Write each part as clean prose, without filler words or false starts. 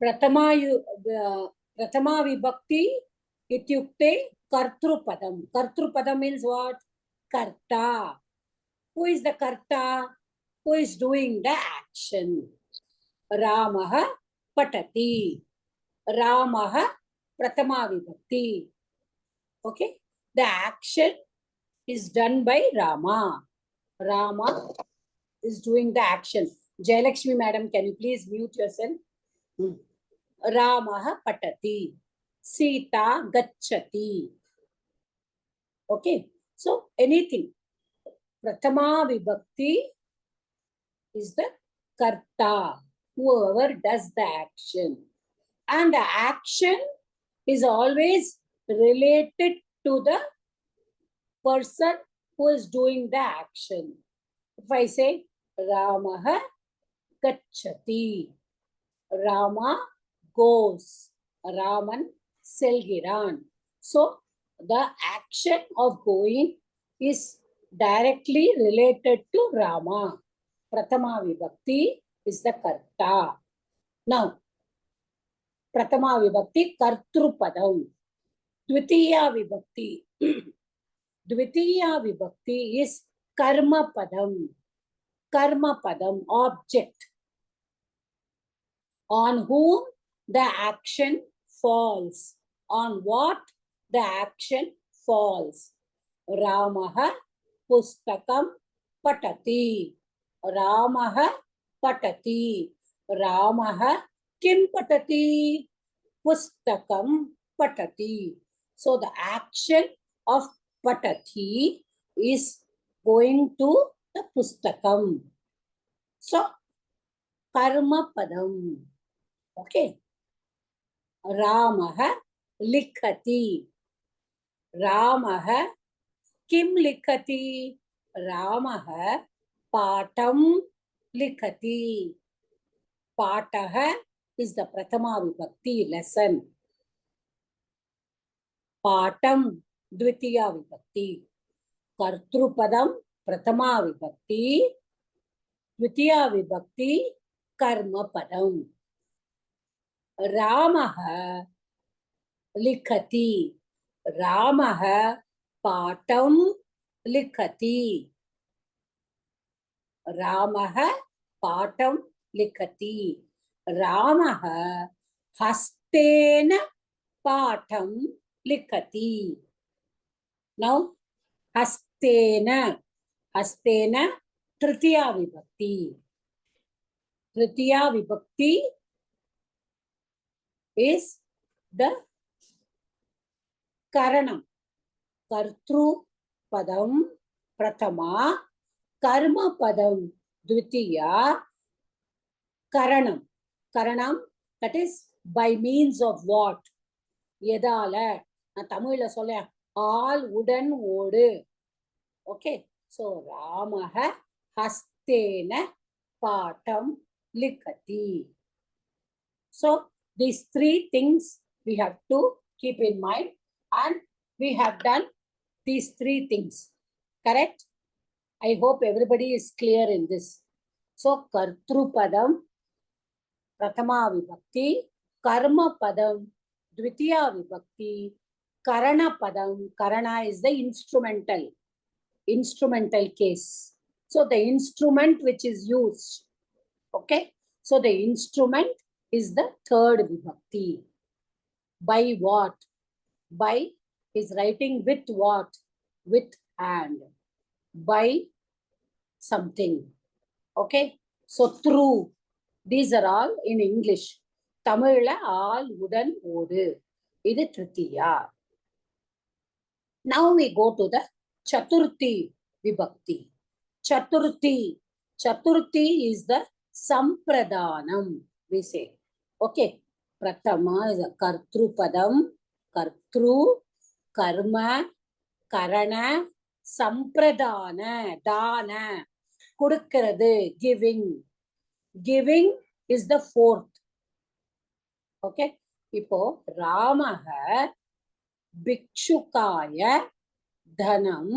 Pratama vibhakti ityukte kartrupadam. Kartrupadam means what? Karta. Who is the karta? Who is doing the action? Ramaha patati. Ramaha pratama vibhakti. Okay? The action is done by Rama. Rama is doing the action. Jayalakshmi madam, can you please mute yourself? Ramaha patati. Sita gacchati. Okay. So anything. Pratama vibhakti is the karta. Whoever does the action. And the action is always related to the person who is doing the action. If I say Ramaha gacchati, Rama goes, Raman selgiran. So the action of going is directly related to Rama. Pratama vibhakti is the karta. Now, Pratama vibhakti kartrupadam. Dvitiya vibhakti. Dvitiya vibhakti is karma padam. Karma padam, object. On whom the action falls. On what the action falls. Ramaha pustakam patati. Ramaha patati. Ramaha kim patati? Pustakam patati. So the action of patati is going to the pustakam. So karma padam. Okay. Ramaha likhati. Ramaha kim likhati? Ramaha patam likhati. Pataha is the Pratama vibhakti lesson. Patam Dvitiya vibhakti. Kartrupadam Pratama vibhakti. Dvitiya vibhakti karma padam. Ramaha likhati. Ramaha patam likhati. Ramaha patam likhati. Ramaha hastena patam likhati. Now, hastena. Hastena tritiya vibhakti. Tritiya vibhakti is the karanam. Kartru padam pratama, karma padam dvitiya, karanam. Karanam, that is by means of what? Yedala. நான் தமிழ்ல சொல்ல all உடன் ஓடு. Okay. So Ramaha hastena patam likhati. So these three things we have to keep in mind, and we have done these three things. Correct? I hope everybody is clear in this. So kartrupadam pratama vibhakti, karma padam dvitiya vibhakti, karana padam. Karana is the instrumental case. So the instrument which is used. Okay. So the instrument is the third vibhakti. By what? By is writing with what? With hand. By something. Okay. So through. These are all in English. Tamilla all udan odu. Idu tritiya. Now we go to the Chaturthi vibhakti. Chaturthi. Chaturthi is the sampradhanam, we say. Okay. Pratama is a kartrupadam, kartru, karma, karana, sampradhana, dana, kudukkirathu, giving. Giving is the fourth. Okay. Ipo Ramaha bhikshukaya dhanam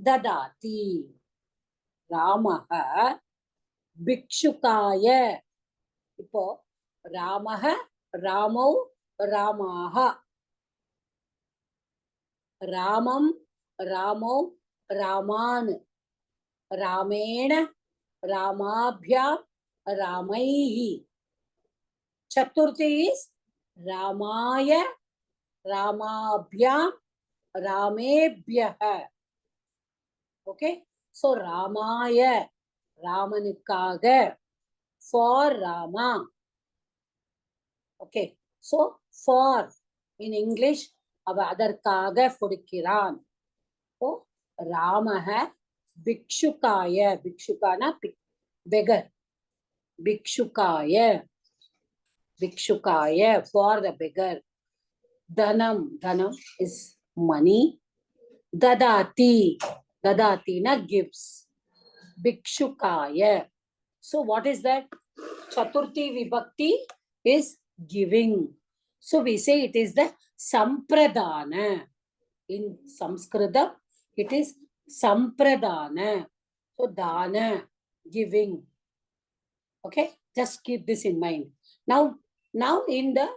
dadati. Ramaha bhikshukaya. Ipo Ramaha, Ramau, Ramaha. Ramam, Ramau, Raman. Ramena, Ramabhyam, Ramaihi. Chaturthi is Ramaya, Ramabhyam, Ramebhyaha. Okay. So Ramaya, Ramanukaga, for Rama. Okay. So for in English, அவ அதற்காக கொடுக்கிறான். So Ramaha, Bhikshukaya, Bhikshukana, beggar. Bhikshukaya, Bhikshukaya, for the beggar. Dhanam, Dhanam is money. Dadati, Dadati na gives. Bhikshukaya. So what is that? Chaturthi Vibhakti is giving. So we say it is the Sampradana. In Sanskritam, it is Sampradana. So Dana, giving. Okay, just keep this in mind. Now in the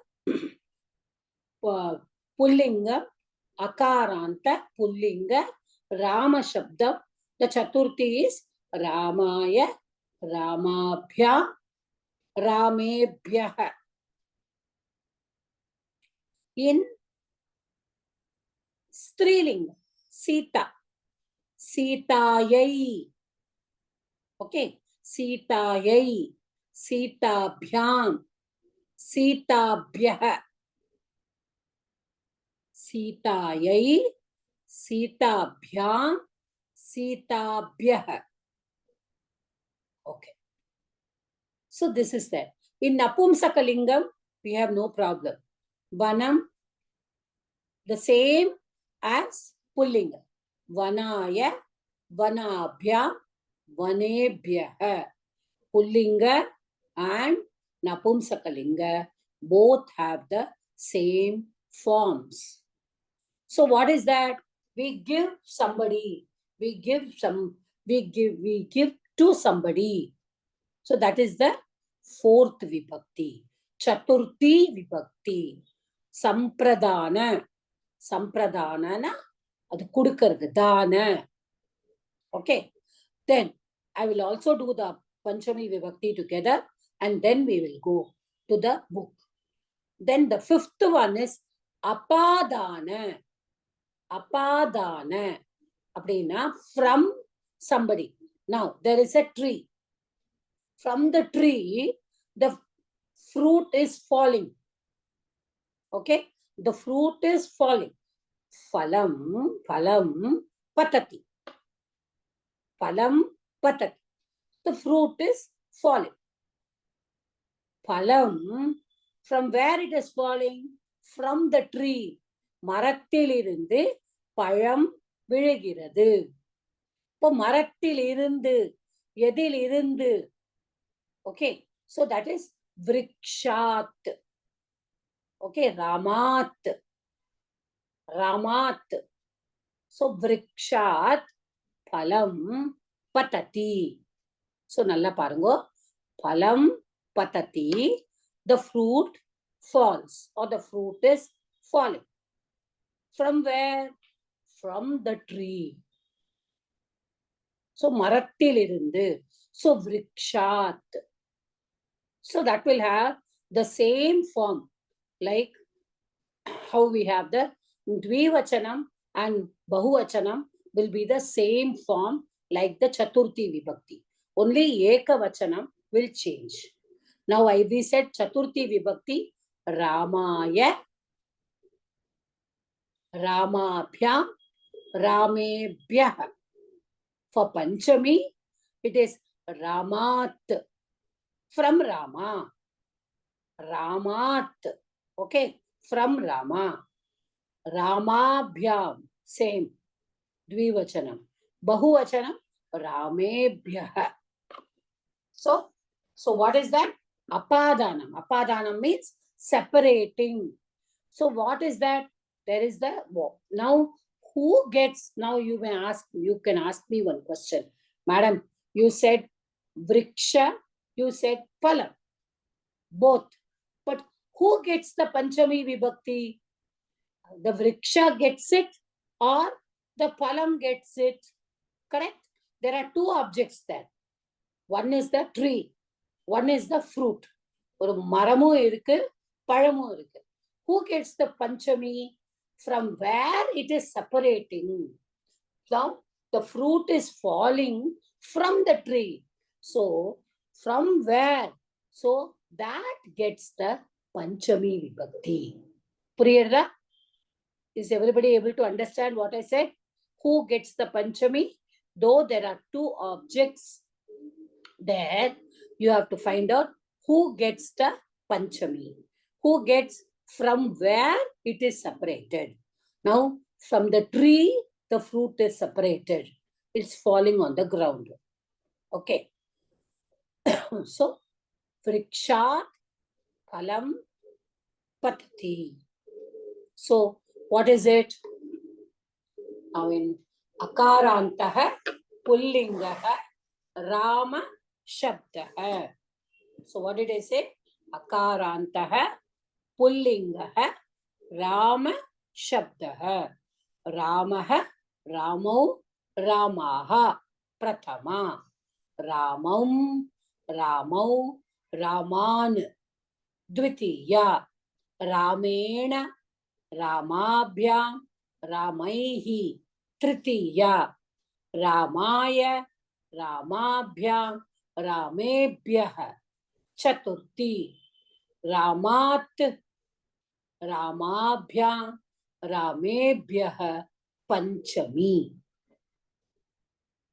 Pullinga, Akaranta, Pullinga, Rama Shabdam, the Chaturthi is Ramaya, Ramabhya, Ramebhyaha. In Strilinga, Sita, Sitayai. Okay, Sitayai, Sitabhyam, Sitabhyaha. Sitayai, Sitabhyam, Sitabhyaha. Okay. So this is that. In Napumsakalingam, we have no problem. Vanam, the same as Pullinga. Vanaya, Vanabhya, Vanebhyaha. Pullinga and Napumsakalinga both have the same forms. So what is that? We give somebody, we give to somebody. So that is the fourth vibhakti. Chaturthi vibhakti. Sampradana. Sampradana na adu kudukaradu dana. Okay. Then I will also do the Panchami vibhakti together and then we will go to the book. Then the fifth one is Apadana. Apadana. Appadina, from somebody. Now, there is a tree. From the tree, the fruit is falling. Okay? The fruit is falling. Phalam, phalam, patati. Phalam, patati. The fruit is falling. Phalam, from where it is falling? From the tree. மரத்திலிருந்து பழம் விழுகிறது. இப்போ மரத்திலிருந்து, எதிலிருந்து? Okay, so that is vrikshat. Okay, ramat. Ramat. So vrikshat phalam patati. So nalla parungo. Phalam patati. The fruit falls or the fruit is falling. From where? From the tree. So marattilirundu. So vrikshat. So that will have the same form like how we have the dvivachanam and bahuvachanam will be the same form like the chaturthi vibhakti. Only ekavachanam will change. Now we said chaturthi vibhakti Ramaya, Ramabhyam, Ramebhyaha. For Panchami, it is Ramat, from Rama. Ramat, okay, from Rama. Ramabhyam, same, dvivachanam. Bahuvachanam, Ramebhyaha. So what is that? Apadanam. Apadanam means separating. So what is that? There is the, now who gets, now you can ask me one question. Madam, you said vriksha, you said phala. Both. Who gets the Panchami Vibhakti? The Vriksha gets it or the Phalam gets it. Correct? There are two objects there. One is the tree. One is the fruit. ஒரு மரமும் இருக்கு, பழமும் இருக்கு. Who gets the Panchami? From where it is separating. Now, the fruit is falling from the tree. So, from where? So, that gets the Panchami Vibhakti. Puriyada? Is everybody able to understand what I said? Who gets the Panchami? Though there are two objects there, you have to find out who gets the Panchami. Who gets from where it is separated. Now, from the tree, the fruit is separated. It's falling on the ground. Okay. So, Vrikshat Phalam Patati. So, what is it? I mean, Akarantaha Pullingaha Rama Shabdaha. So, what did I say? Akarantaha Pullingaha Rama Shabdaha. Ramaha Ramo Ramaha Prathama. Ramam Ramau Raman Dvitiya. Ramena Ramabhyam Ramaihi Tritiya. Ramaya Ramabhyam Ramebhyaha Chaturthi. Ramat Ramabhyam Ramebhyaha Panchami.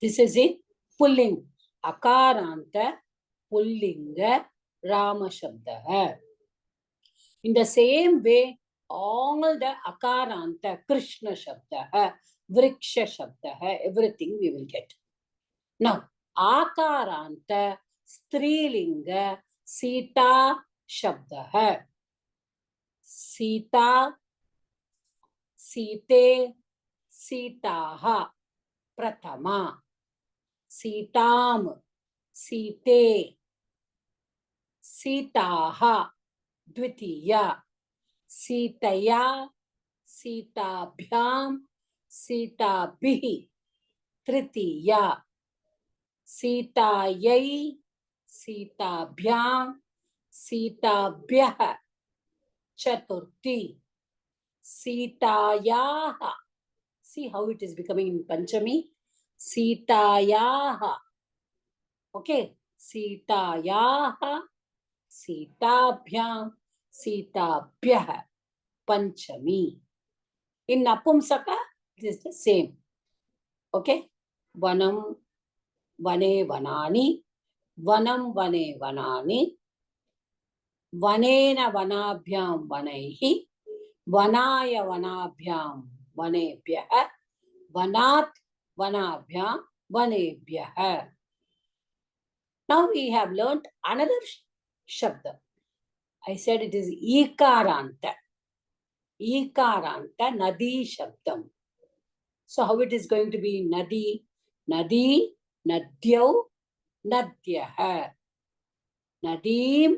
This is in Pulling. Akaranta Pullinga Rama Shabdaha. In the same way, all the Akaranta, Krishna Shabdaha, Vriksha Shabdaha, everything we will get. Now, Akaranta, Strilinga, Sita Shabdaha. Sita, Site, Sitaha, Prathama. Sitam, Site, Sitaha, Dvitiya. Sitaya, Sitabhyam, Sitabhihi, Tritiya. Sitayai, Sitabhyam, Sitabhyaha, Chaturthi. Sitayaha. See how it is becoming in Panchami? Sitayaha. Okay. Sitayaha, Sitabhyam, Sitabhyaha, Panchami. In Napumsaka, it is the same. Okay. Vanam, Vane, Vanani. Vanam, Vane, Vanani. Vanena, Vanabhyam, Vanaihi. Vanaya, Vanabhyam, Vanebhyaha. Vanat, Vanabhyam, Vanebhyaha. Now we have learnt another Shabda. I said it is Ikaranta. Ikaranta Nadi Shabdam. So how it is going to be Nadi? Nadi, Nadyau, Nadyaha. Nadim,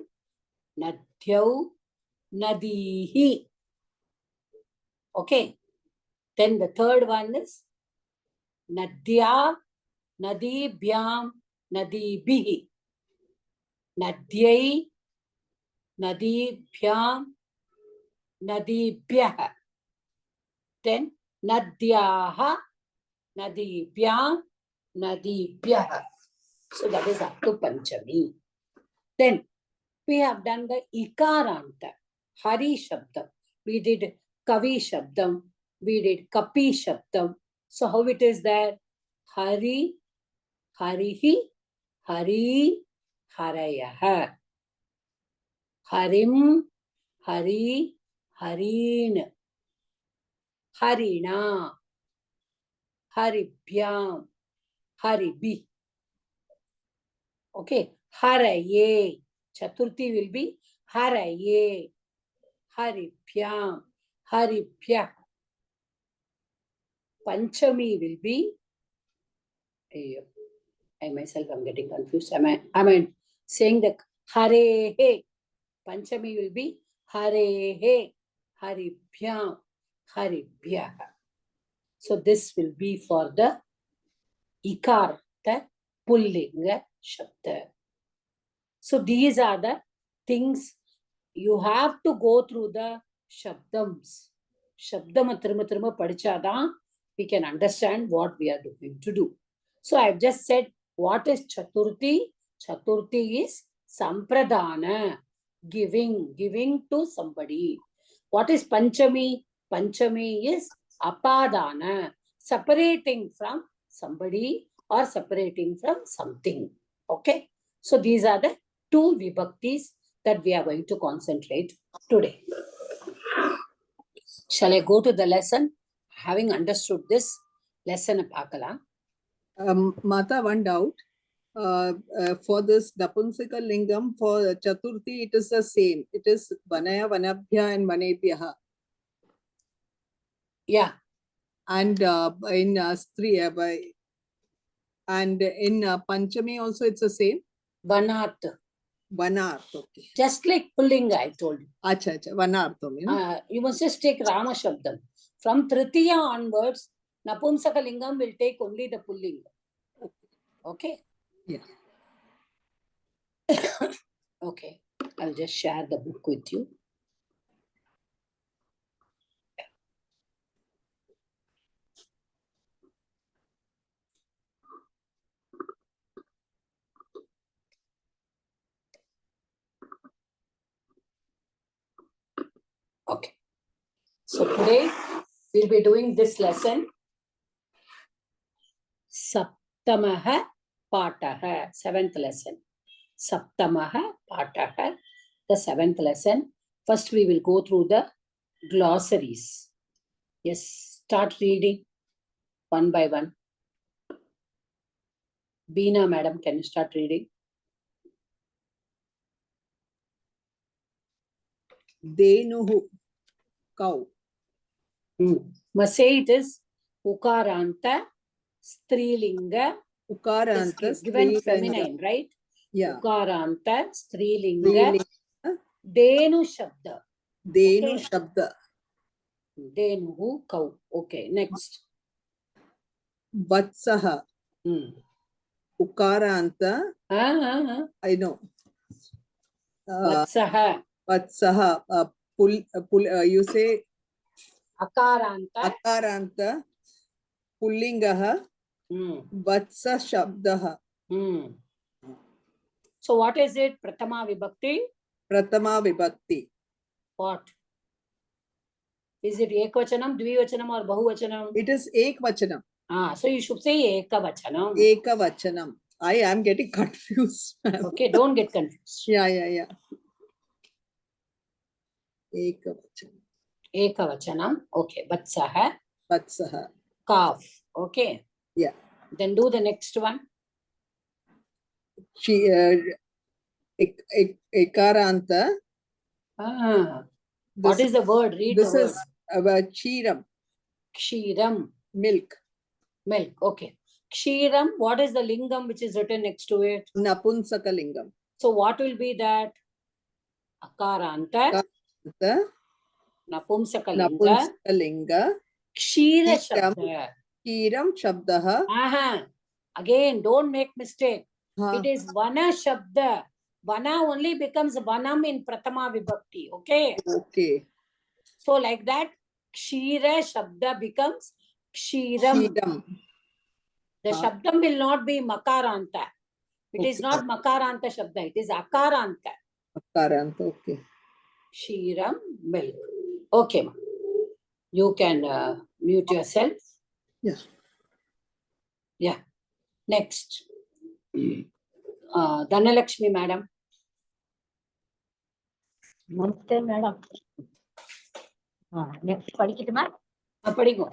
Nadyau, Nadihi. Okay. Then the third one is Nadya, Nadibhyam, Nadibhihi. Nadyai, Nadibhyam, Nadibhyaha. Then Nadyaha, Nadibhyam, Nadibhyaha. So that is up to Panchami. Then we have done the Ikaranta, Hari Shabdam. We did Kavi Shabdam. We did Kapi Shabdam. So how it is there? Hari, Harihi, Hari, Harayaha. Harim, Hari, Harin. Harina, Haribhyam, Haribi. Okay. Haraye. Chaturthi will be Haraye. Haribhyam, Haribhyah. Panchami will be, I myself am getting confused. Am I saying the Hare? Panchami will be Harehe, haribhyam, haribhyah. So this will be for the ikar, the pullinga shabda. So these are the things you have to go through the shabdams. Shabdam thirma padichadan we can understand what we are going to do. So I've just said what is Chaturthi? Chaturthi is sampradana, giving to somebody. What is Panchami? Panchami is apadana, separating from somebody or separating from something. Okay. So these are the two vibhaktis that we are going to concentrate today. Shall I go to the lesson? Having understood this lesson, Mata, one doubt. For this Napumsaka Lingam, for Chaturthi, it is the same. It is Vanaya, Vanabhya, and Vanebhyaha. Yeah. And in Striya, and in Panchami also, it's the same. Vanarth. Vanarth, okay. Just like Pullinga, I told you. Acha, acha, Vanarth. You must just take Rama Shabdam. From Tritiya onwards, Napumsaka Lingam will take only the Pullinga. Okay? Yeah. Okay. I'll just share the book with you. Okay. So today we'll be doing this lesson. Saptamaha Pataha, 7th lesson. Saptamaha Pataha, the 7th lesson. First we will go through the glossaries. Yes, start reading one by one. Beena, madam, can you start reading? Denuhu, cow. Must say it is Ukaranta, Strilinga. Ukaranta, given feminine, right? Yeah. Ukaranta, Strilinga, Denu Shabda. Denu Okay. Shabda. Denuhu, cow. Okay, next. Vatsaha. Ukaranta. I know. Vatsaha. Vatsaha. You say Akaranta. Akaranta. Pullingaha. Vatsa Shabdaha. So what is it? Pratama Vibhakti? Pratama Vibhakti. What? Is it Ekvachanam, Dvivachanam or Bahuvachanam? It is Ekvachanam. So you should say Ekavachanam. Ekavachanam. I am getting confused. Okay, don't get confused. Yeah. Ekavachanam. Ekavachanam. Okay. Vatsaha. Vatsaha. Calf. Okay. Yeah. Then do the next one. Ekaranta. What is the word? Read the word. This is about Kshiram. Kshiram. Milk. Milk. Okay. Kshiram. What is the lingam which is written next to it? Napumsaka Lingam. So what will be that? Akaranta. Napumsaka Linga. Kshira Shabda. Kshiram Shabdaha. Again, don't make mistake. It is Vana Shabda. Vana only becomes Vanam in Pratama Vibhakti. Okay? Okay. So like that, Kshira Shabda becomes Kshiram. The Shabdam will not be Makaranta. It is not Makaranta Shabda. It is Akaranta. Akaranta, okay. Kshiram, milk. Okay, ma. You can mute yourself. Yeah. Yeah. Next. Dhanalakshmi, madam. Namaste, madam. Next, padikituma? Padigo.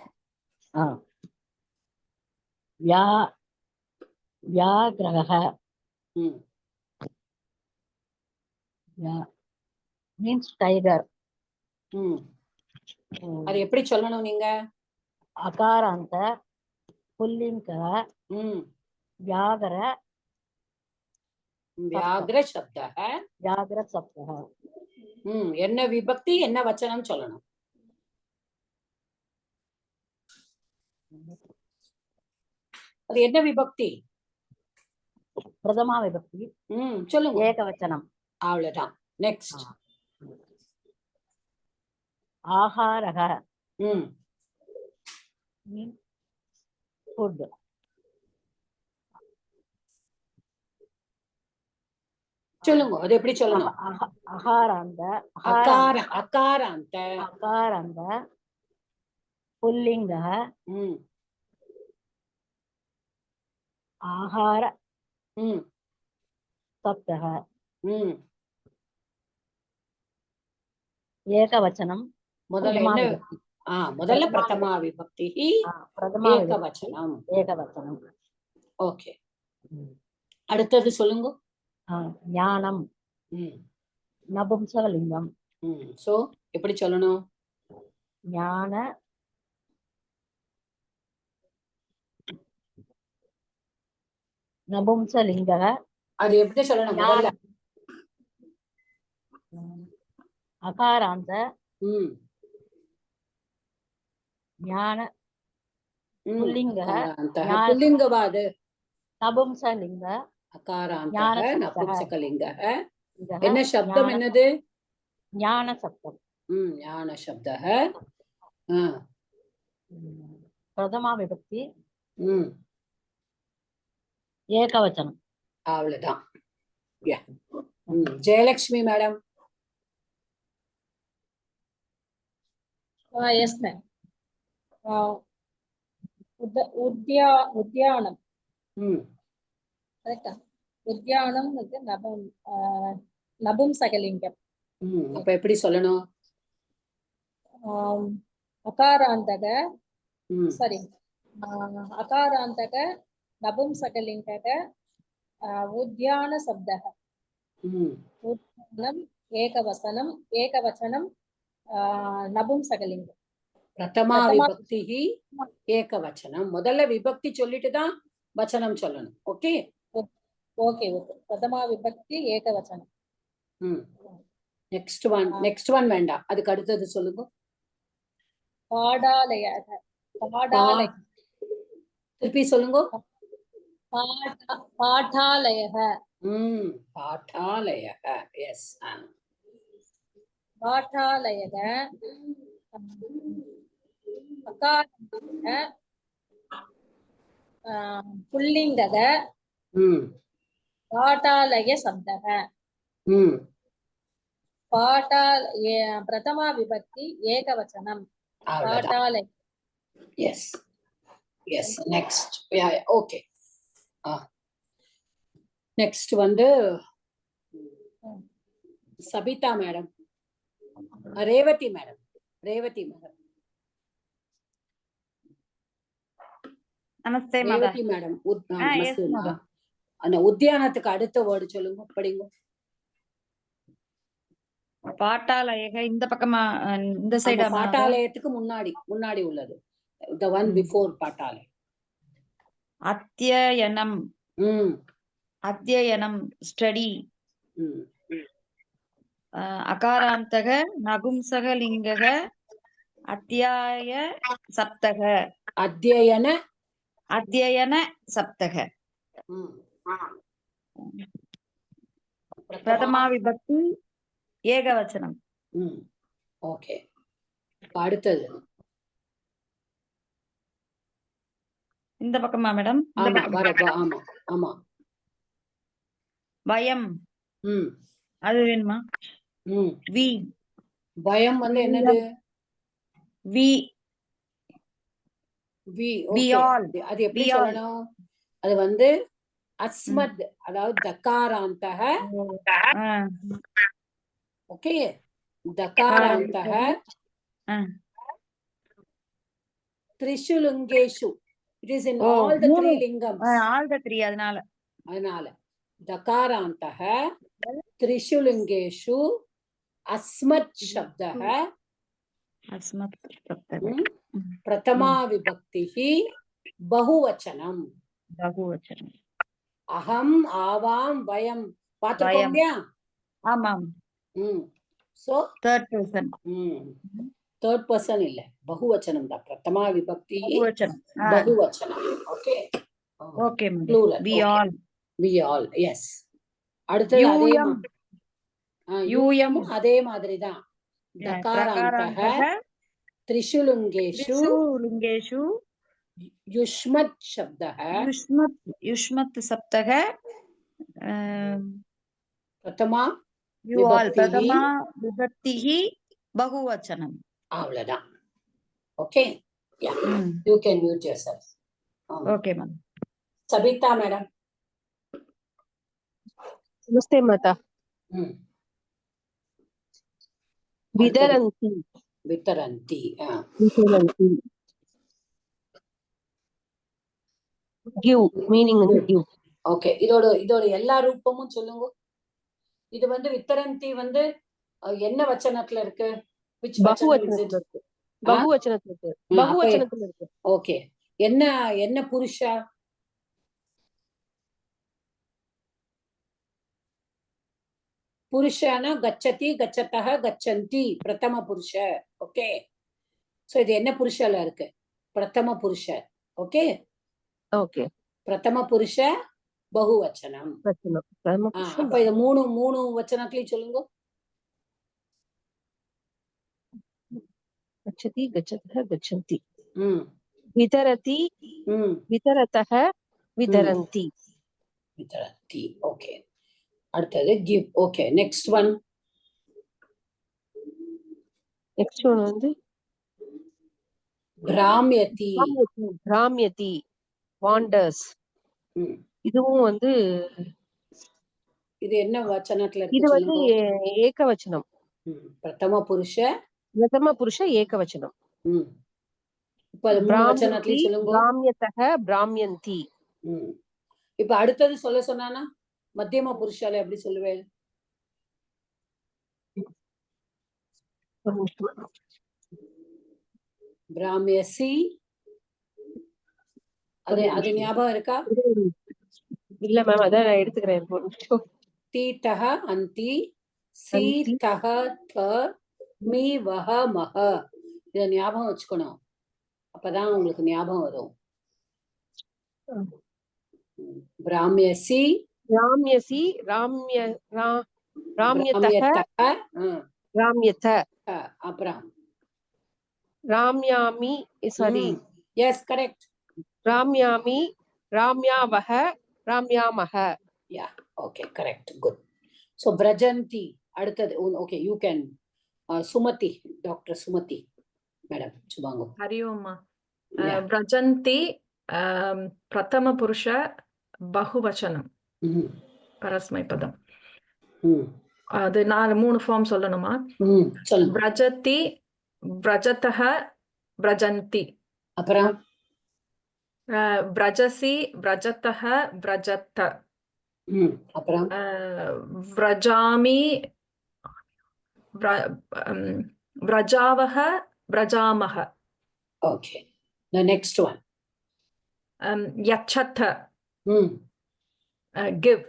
Vyagraha. Means tiger. அது எப்படி சொல்லணும் நீங்க? அகாராந்த புல்லிங்க வியாகர வியாகர சப்தः. வியாகர சப்தः. என்ன விபக்தி என்ன வச்சனம் சொல்லணும். அது என்ன விபக்தி? பிரதமா விபக்தி. சொல்லுங்க. ஏகவச்சனம். அவ்வளவுதான். நெக்ஸ்ட். ஆஹாரக. ஃபுட். சொல்லுங்க, அது எப்படி சொல்லணும்? அகாராந்த. அகாராந்த. அகாராந்த புல்லிங்க. ஆஹார சப்தக. ஏகவச்சனம். முதல்ல பிரதமா விபக்தி ஏகவச்சனம். ஏகவச்சனம். ஓகே, அடுத்தது சொல்லுங்க. ஞானம். நபும்சகலிங்கம். சோ எப்படி சொல்லணும்? ஞான நபும்சலிங்க. அது எப்படி சொல்லணும்? முதல்ல அகாராந்த ஞான புல்லிங்க. புல்லிங்கவாது. நபும்சலிங்க. அகாராந்த நபும்சகலிங்க. என்ன சப்தம்? என்னது? ஞான சப்தம். ஞான சப்த. பிரதமா விபக்தி ஏகவச்சனம். அவ்வளவுதான். ஜெயலட்சுமி மேடம். Yes ma'am. உத்யானம். கரெக்டா? உத்யானம் வந்து நபும்சகலிங்கம். அப்ப எப்படி சொல்லணும்? அகாராந்தக சாரி அகாராந்தக நபும்சகலிங்கக உத்யான சப்தக. உத்யானம் ஏகவசனம். ஏகவச்சனம் நபும்சகலிங்கம். பிரதமா விபக்தி ஏகவச்சனம். முதல்ல விபக்தி சொல்லிட்டு தான் வச்சனம் சொல்லணும். Okay okay okay. பிரதமா விபக்தி ஏகவச்சனம். நெக்ஸ்ட் ஒன் வேண்டாம், அதுக்கு அடுத்தது சொல்லுங்க. பாடாலயக. திருப்பி சொல்லுங்க. பாடாலயக. பாடாலயக. எஸ். பாடாலயக அகாராந்தக புல்லிங்கக பாடாலய சப்தக. பிரதமா விபக்தி ஏகவச்சனம். பாடாலய. Yes yes. Next. Okay. Next வந்து சபிதா மேடம். ரேவதி மேடம். நமஸ்தே ரேவதி மேடம். அந்த உத்தியானத்துக்கு அடுத்த வேர்டு சொல்லுங்க, படிங்க. பாட்டாலயக. இந்த பக்கமா இந்த சைடு? பாட்டாலயத்துக்கு முன்னாடி உள்ளது. the one before பாட்டாலயம். அத்தியனம். அத்தியனம் ஸ்டடி. அகாராந்தக நகும்சகலிங்கக அத்தியாய சப்தக. அத்தியன சப்தக. பிரதமா விபக்தி ஏகவச்சனம். ஓகே, அடுத்தது இந்த பக்கமா மேடம்? ஆமா. பயம். அது வேணுமா? வி. பயம் வந்து என்னது? வி. அது எப்படி சொல்லணும்? அது வந்து அஸ்மத், அதாவது தகாராந்தக. Okay, தகாராந்தக த்ரிஷுலுங்கேஷு. It is in all the three lingams. All the three. அதனால தகாராந்தக த்ரிஷுலுங்கேஷு அஸ்மத் சப்தக. பிரதமா விபக்திஹி பகுவச்சனம். அகம், ஆவாம், வயம். பாத்துக்கோங்க. ஆமாம். So, third person. third person இல்ல, பகுவச்சனம் தான். பிரதமா விபக்தி பகுவச்சனம். பகுவச்சனம். Okay. Okay, madam. Plural. We Okay. all. We all. Yes. அடுத்தது அதே யூயம். யூயம் அதே மாதிரி தான். Yeah, தகாராந்தக பிரகாராந்தக त्रिशुलिङ्गेषु त्रिषु लिङ्गेषु युष्मत् शब्दः युष्मत् सप्तः प्रथमा you all விபக்திஹி. பிரதமா விபக்திஹி பகுவச்சனம். அவ்வளவுதான். Okay, you can mute yourself. Okay ma'am. Sabitha madam. नमस्ते माता. विदरन्ति வித்தரந்தி. विदरन्ति give meaning is give. Okay, இதோட எல்லா ரூபமும் சொல்லுங்க. இது வந்து வித்தரந்தி வந்து என்ன வச்சனத்துல இருக்கு? which பகுவச்சனத்துல இருக்கு. பகுவச்சனத்துல இருக்கு. பகுவச்சனத்துல இருக்கு. ஓகே, என்ன புருஷா? புருஷனா கச்சதி கச்சதஹ கச்சந்தி பிரதம புருஷ. ஓகே, சோ இது என்ன புருஷல இருக்கு? பிரதம புருஷ. Okay, okay. பிரதம புருஷ பகுவச்சனம். வச்சனம். பிரதம புருஷம். அப்ப இது மூணு வச்சனத்திலயும் சொல்லுங்க. गच्छति गच्छतः गच्छन्ति. விதரதி. वितरतः वितरन्ति. விதரதி. ஓகே, அடுத்தது give. Okay, next one. Next one வந்து பிராம்யதி. பிராம்யதி wanders. இதுவும் வந்து இது என்ன வச்சனத்துல இருக்கு? இது வந்து ஏகவச்சனம். பிரதம புருஷ பிரதம புருஷ ஏகவச்சனம். இப்ப அது மூணு வச்சனத்திலயும் சொல்லுங்க. பிராம்யதः பிராம்யந்தி. இப்ப அடுத்தது சொன்னானா மத்தியம புருஷால எப்படி சொல்லுவேன்? பிராமியசி. அது ஞாபகம் இருக்கா? இல்ல மேம், அதான் நான் எடுத்துக்கிறேன். தீதஹ அந்தி சீதஹ த மீ வஹ மஹ. இத ஞாபகம் வச்சுக்கணும், அப்பதான் உங்களுக்கு ஞாபகம் வரும். பிராமியசி ராம்யசி ராம்யதः ராம்யத. அப்புறம் ராம்யாமி. Sorry, yes, correct. ராம்யாமி ராம்யாவஹ ராம்யாமஹ. Ya, okay, correct, good. So பிரஜந்தி அடுத்தது. Okay, you can. Sumathi, doctor Sumathi madam சுபாங்க. हरि ओम. व्रजन्ति प्रथम पुरुष बहुवचனம் பரஸ்மைபதம். அது நான் 3 ஃபார்ம் சொல்லணுமா? சொல்லுங்க. व्रजति व्रजतः व्रजन्ति. அப்புறம் व्रजसि व्रजतः व्रजत. அப்புறம் व्रजामि व्रजावः व्रजामः. Okay, the next one. यच्छत give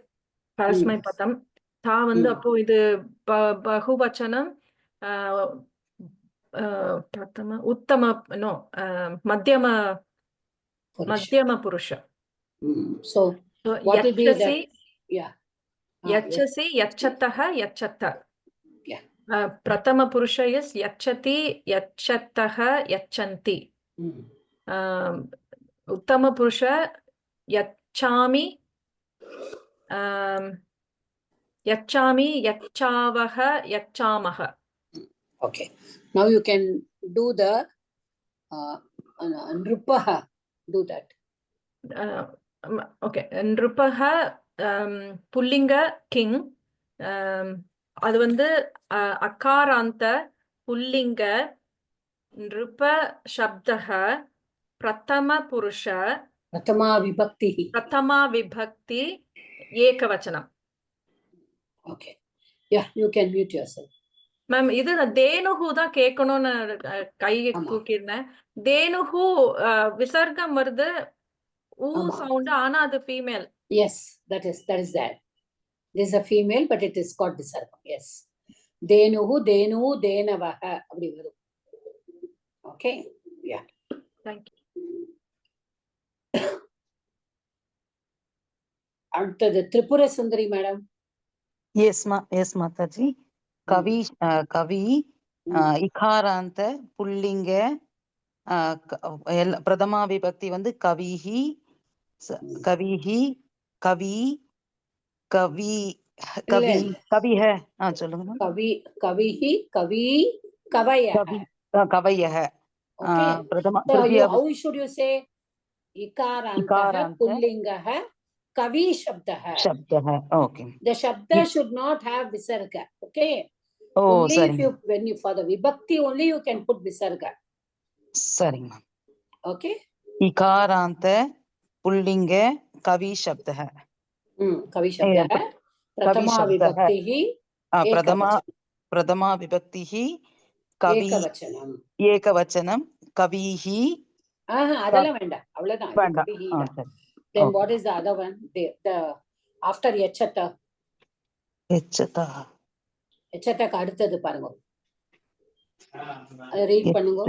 பரஸ்மைபதம். தா வந்து அப்போ இது பகுவச்சனம். பிரதம உத்தம நோ மத்தியம புருஷ. So what will be that? Yeah, यच्छसि यच्छतः यच्छत. Yeah. प्रथम पुरुष is यच्छति यच्छतः यच्छन्ति. उत्तम पुरुष यच्छामि यच्छामि यच्छावः यच्छामः. okay, now you can do the nrupaha. Do that. Okay, nrupaha புல்லிங்க கிங். அது வந்து அகாராந்த புல்லிங்க நிருப சப்தஹ பிரதம புருஷ பிரதமா விபக்தி ஏகவச்சனம். Okay, ya, you can mute yourself. Ma'am, இது தேனுஹு தான் கேட்கணும்னு கை தூக்கிருந்தேன். தேனுஹு விசர்க்கம் வருது, ஊ சவுண்ட், ஆனா அது female. Yes, that is that. This is a female, but it is called visargam. Yes. தேனுஹு தேனு தேனவக அப்படி வரும். ஓகே, யா. தேங்க்யூ. அடுத்தது Tripura Sundari madam. Yes, Mataji. Kavi, Kavi, Ikaranta, Pullinga, Pradama Vibhakti வந்து Kavihi, Kavihi, Kavi, Kavi, Kavi, Kavi hai. சொல்லுங்க. கவி, கவிஹி, கவி, கவயஹ. Kavayah. Okay. Pradama. So how should you say? Ikarantah pullingah kavi shabdah. Shabdah. Okay. The shabda should not have visarga. Okay. Oh, only sorry. if you, when you for the vibhakti only you can put visarga. Sorry, ma'am. Okay. Ikaranta Pullinga Kavi Shabdah. Kavi shabdah. Pratama vibhaktihi Pradama Vibhaktihi Kavi Ekavachanam Kavihi. அதெல்லாம் வேண்டாம், அவ்வளவுதான். Then what is the other one? The after yachata. எச்சத்துக்கு அடுத்தது பாருங்க, read பண்ணுங்க.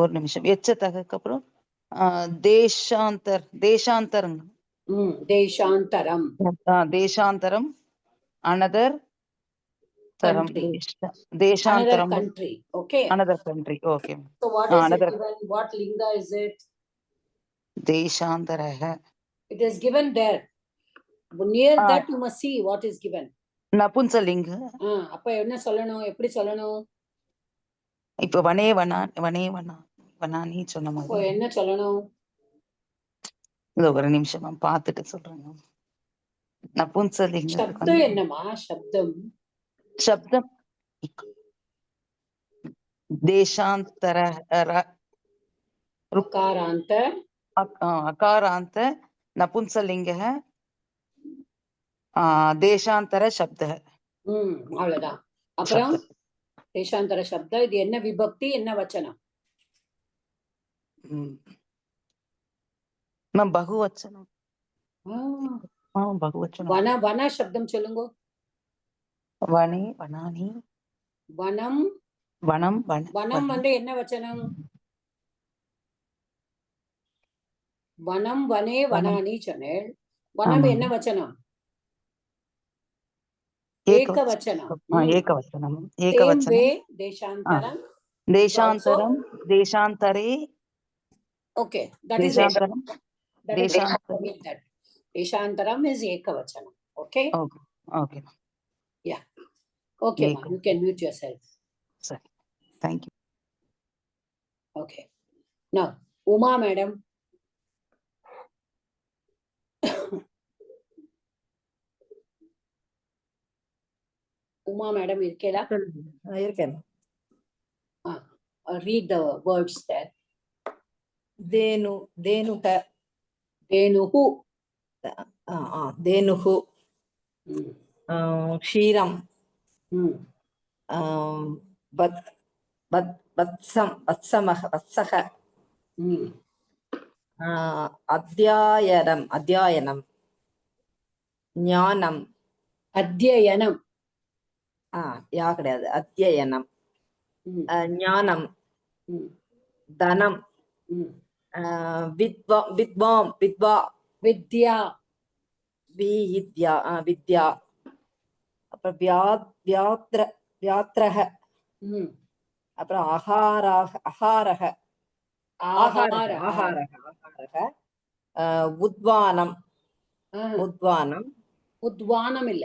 ஒரு நிமிஷம். எச்சத்துக்கு அப்புறம் தேசாந்தர், தேசாந்தரம், தேசாந்தரம், தேசாந்தரம், another taram, தேசாந்தரம், country. Okay, another country. Okay. So what is it given? What linga is it? தேசாந்தரஹ. It is given there. Near that you must see what is given. நபுன்சலிங்க. அப்ப என்ன சொல்லணும், எப்படி சொல்லணும்? இப்ப வனே வனா, வனே வனா, வனானி சொன்ன மாதிரி என்ன சொல்லணும்? இது ஒரு நிமிஷம் பார்த்துட்டு சொல்றேன். நபுன்சலிங்க. சப்தம் என்னமா? சப்தம் சப்தம் தேசாந்தர அகாராந்த அகாராந்த நபுன்சலிங்க தேசாந்தர சப்த. அவ்வளவுதான். அப்புறம் தேசாந்தர சப்த, இது என்ன விபக்தி, என்ன வச்சனம்? பகுவச்சனம். பகுவச்சனம். வன, வன சப்தம் சொல்லுங்க. வனே வனானி. வனம், வனம், வனம் வந்து என்ன வச்சனம்? வனம், வனே வனானி சொன்னேன். வனம் என்ன வச்சனம்? ஏகவச்சனம். ஏகவச்சனம். ஏகவச்சனம். தேசாந்தரம், தேசாந்தரம், தேசாந்தரே. Okay, that is தேசாந்தரம். Deshantaram is ekavachanam. Okay. Okay. Okay. Yeah. Okay, ma. You can mute yourself. Sorry. Thank you. Okay. Now, Uma madam. Uma madam, இருக்கேடா? இருக்கேன். Read the words there. தேனு, தேனுக, தேனுஹு, தேனுஹு, க்ஷீரம், வத்சம், வத்சமக, வத்சக, அத்தியாயனம், அத்தியாயனம், ஞானம், அத்தியனம், யா கிடையாது, அத்தியனம், ஞானம், தனம், வித்வாம், வித்வா, வித்யா, வித்யா, வித்யா, அப்புறம் வியாத்ரக, அப்புறம் அகாரக, அகாரக, ஆகாரக, ஆகாரக, உத்வானம், உத்வானம், உத்வானம் இல்ல,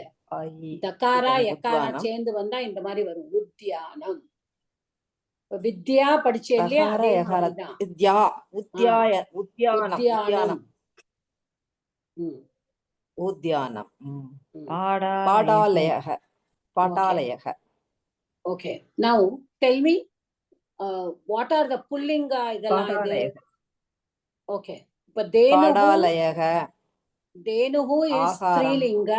தகாரா யகாரா சேர்ந்து வந்தா இந்த மாதிரி வரும், உத்யானம். வித்யா படிச்சே இல்லையா? வித்யா, உத்யாய, உத்யானம், உத்யானம், உத்யானம், பாடாலயக, பாடாலயக. Okay, now tell me what are the pullinga இதெல்லாம் இது? Okay, இப்ப பாடாலயக, தேனுஹு is ஸ்ரீலிங்க.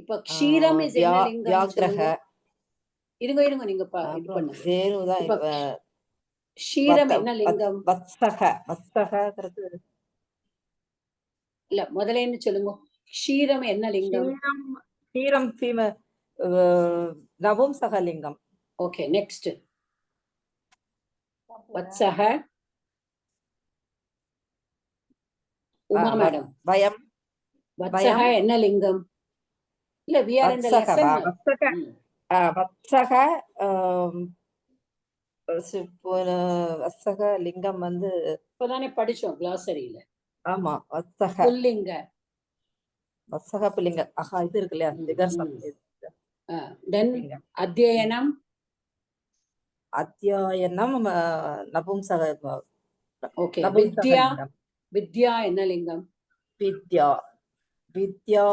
இப்ப க்ஷீரம் is என்ன லிங்கம்? வியாக்ரக. இருங்க நீங்க இது பண்ணுங்க. தேனுதான் இப்ப க்ஷீரம் என்ன லிங்கம்? வத்சக, வத்சகங்கிறது இல்ல, முதல்ல என்ன சொல்லுங்க. க்ஷீரம் என்ன லிங்கம்? க்ஷீரம் नपुंसकलिङ्गम् Okay, next. Vatsaha. Uma madam. वयं Vatsaha enna lingam? இல்ல, we are in the वत्सः lesson. वत्सः ம். वत्सः वत्सः लिङ्गं வந்து இப்பதானே படிச்சோம் glossary-ல. ஆமா வத்சக புல்லிங்க. வத்சக புல்லிங்க ஆஹா இது இருக்கு இல்லையா திகர் Then அத்தியனம். அத்தியாயனம் நபும்சக Okay. Vidya. நபும்சகலிங்கம் வித்யா என்ன லிங்கம்? வித்யா வித்யா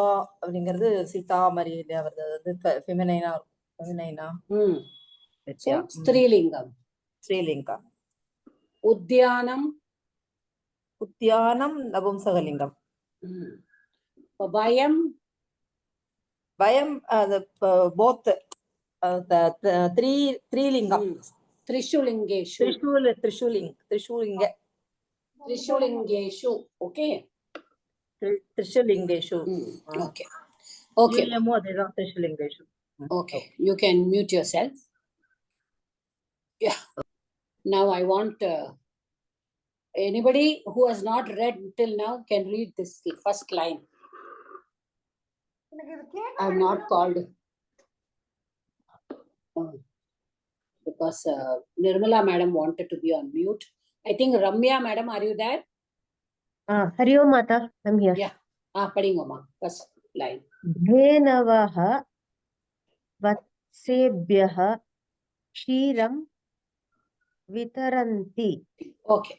அப்படிங்கிறது சீதாமரியில வருது வந்து ஃபெமினைனா ம். So, வித்யா ஸ்திரீலிங்கம். ஸ்ரீலிங்கா உத்தியானம். உத்தியானம் நபும்சகலிங்கம் ம். இப்ப வயம். வயம் அது போத் த்ரீலிங்கம் திரிஷுலிங்கேஷு. திரிஷூலிங்க திரிஷுலிங்கேஷு. Okay. திரிஷலிங்கேஷு Okay. Okay. யூஎம்ஓ அதேதான் திரிஷலிங்கேஷு Okay. You can mute yourself. Yeah. Now I want anybody who has not read till now can read this first line. I have not called because Nirmala madam wanted to be on mute. I think Ramya madam, are you there? Hari Om Mata, I'm here. Yeah. Padingoma. First line. धेनवः वत्सेभ्यः क्षीरं वितरन्ति. Okay.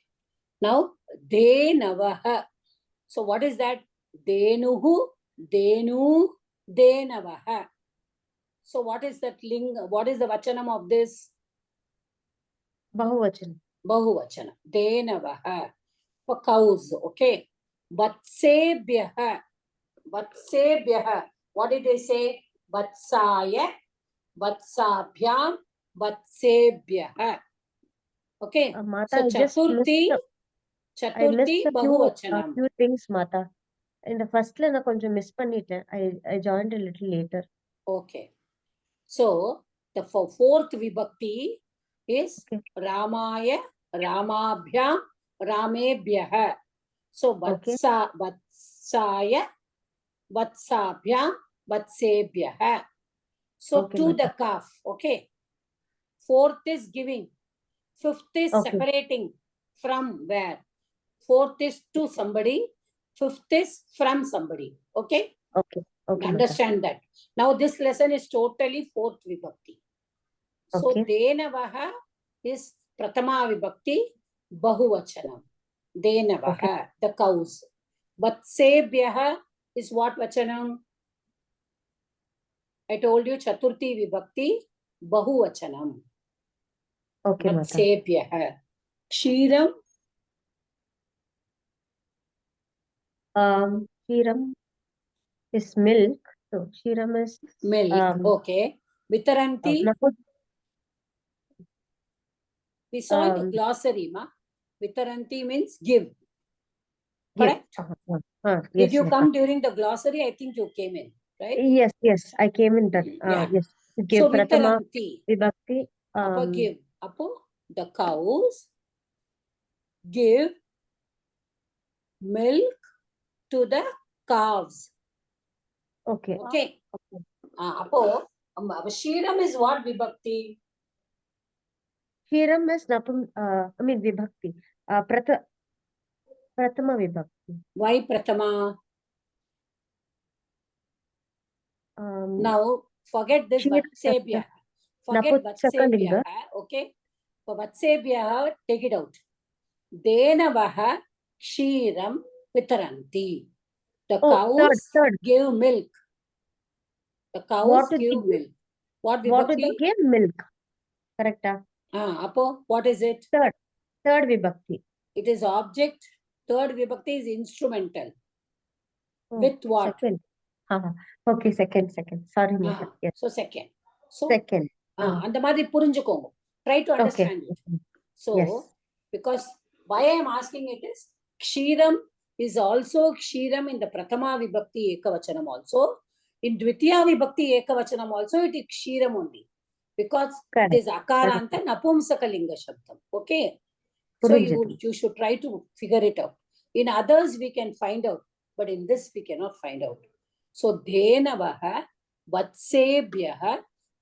Now, Denavaha. So, what is that? Denuhu, Denu, Denavaha. So, what is that ling? What is the vachanam of this? बहुवचन. Bahuvachana. Denavaha. For cows. Okay. Vatsebhyaha. Vatsebhyaha. What did they say? Vatsaya, Vatsabhyam, Vatsebhyaha. Okay. Mata, So, I just Chaturthi, missed I missed Chaturthi, a Bahuvachanam. few things, Mata. In the first line, I கொஞ்சம் miss பண்ணிட்டேன். I joined a little later. Okay. So, the fourth vibhakti is Okay. Ramaya, Ramabhyam, Ramebhyaha. So, Okay. Vatsaya, Vatsabhyam, Vatsebhyaha. So, Okay, to Mata. the calf. Okay. Fourth is giving. Fifth is Okay. separating from where. Fourth is to somebody. Fifth is from somebody. Okay. Okay. Okay, Mata. Understand that. Now this lesson is totally fourth vibhakti. So Okay. Denavaha is Pratama vibhakti, Bahuvachanam. Denavaha, the cows. Vatsebhyaha is what vachanam? I told you Chaturthi vibhakti, Bahuvachanam. Okay, Mata. Vatsebhyaha. Kshiram. Kshiram is milk. So Kshiram is Milk. Okay. Vitaranti. We saw in the glossary, ma. Vitaranti means give. Correct? Did Yes, you Mata. come during the glossary? I think you came in, right? Yes, I came in that. Yeah. Yes, to give So Pratama Vitaranti. Vibhakti. Appo give. Appo the cows give milk to the calves. Okay. Okay. Appo Kshiram is what vibhakti? Kshiram is Vibhakti. Pratama Vibhakti. Why Pratama? Now forget this Kshiram Vatsebhya. Forget Naputsakalinga. Vatsebhya. Okay. For Vatsebhya, take it out. Denavaha Kshiram Vitaranti. The cows Third. give milk. The cows What do give they milk. What What do vibhakti? they give? Milk. Correct. Appo, what is it? Third Vibhakti. It is object. Third vibhakti is instrumental. Oh, With what? Second. Okay, second. Sorry, Mata. Yes, So second. So second. அந்த மாதிரி புரிஞ்சுக்கோங்க. Try to Okay. understand it. So, Yes. because why I am asking it is, Kshiram is also Kshiram in the Pratama Vibhakti Ekavachanam also. In Dvitiya Vibhakti Ekavachanam also it is Kshiram only. Because Correct. it is Akaranta Napumsaka Linga Shabdam. Okay. So you should try to figure it out. In others we can find out, but in this we cannot find out. So Dhenavaha Vatsebhyaha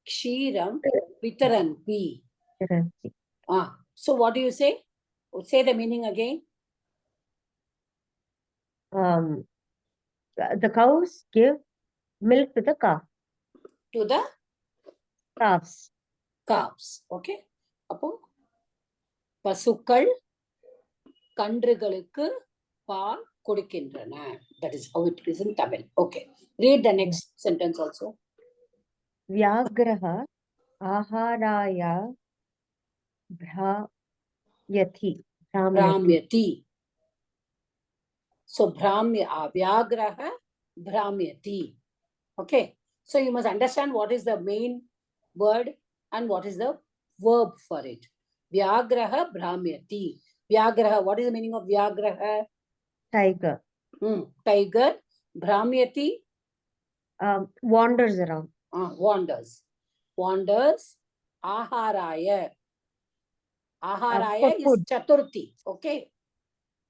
Kshiram Vitaranti. So what do you say? Say the meaning again. The cows give milk to the calf. To the Calves. calves. Okay. Appo Pasukal Kandrigalukku paal kodukkindrana. That is how it is in Tamil. Okay. Read the next sentence also. Vyagraha aharaya bhramyati. Bhramyati. So Vyagraha Bhramyati. Okay. So you must understand what is the main word and what is the verb for it. Vyagraha Bhramyati. Vyagraha. What is the meaning of Vyagraha? Tiger. Tiger. Bhramyati. Wanders around. Wanders. Wanders. Aharaya. Aharaya is food. Chaturthi. Okay.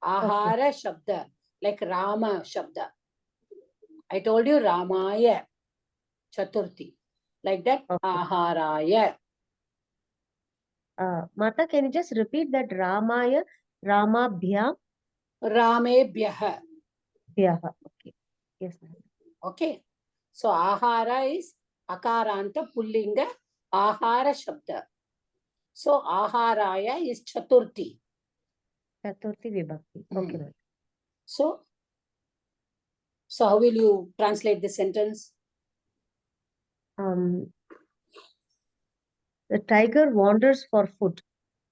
Ahara Shabda. Like Rama Shabda. I told you Ramaya. Chaturthi. Like that. Okay. Aharaya. Mata, can you just repeat that? Ramaya, Ramabhyam, Ramebhyaha. Bhyaha. Okay. Yes, ma'am. Okay. So Ahara is Akaranta Pullinga Ahara Shabda. So Aharaya is Chaturthi. Chaturthi Vibhakti. Okay, ma'am. So how will you translate this sentence? The tiger wanders for food.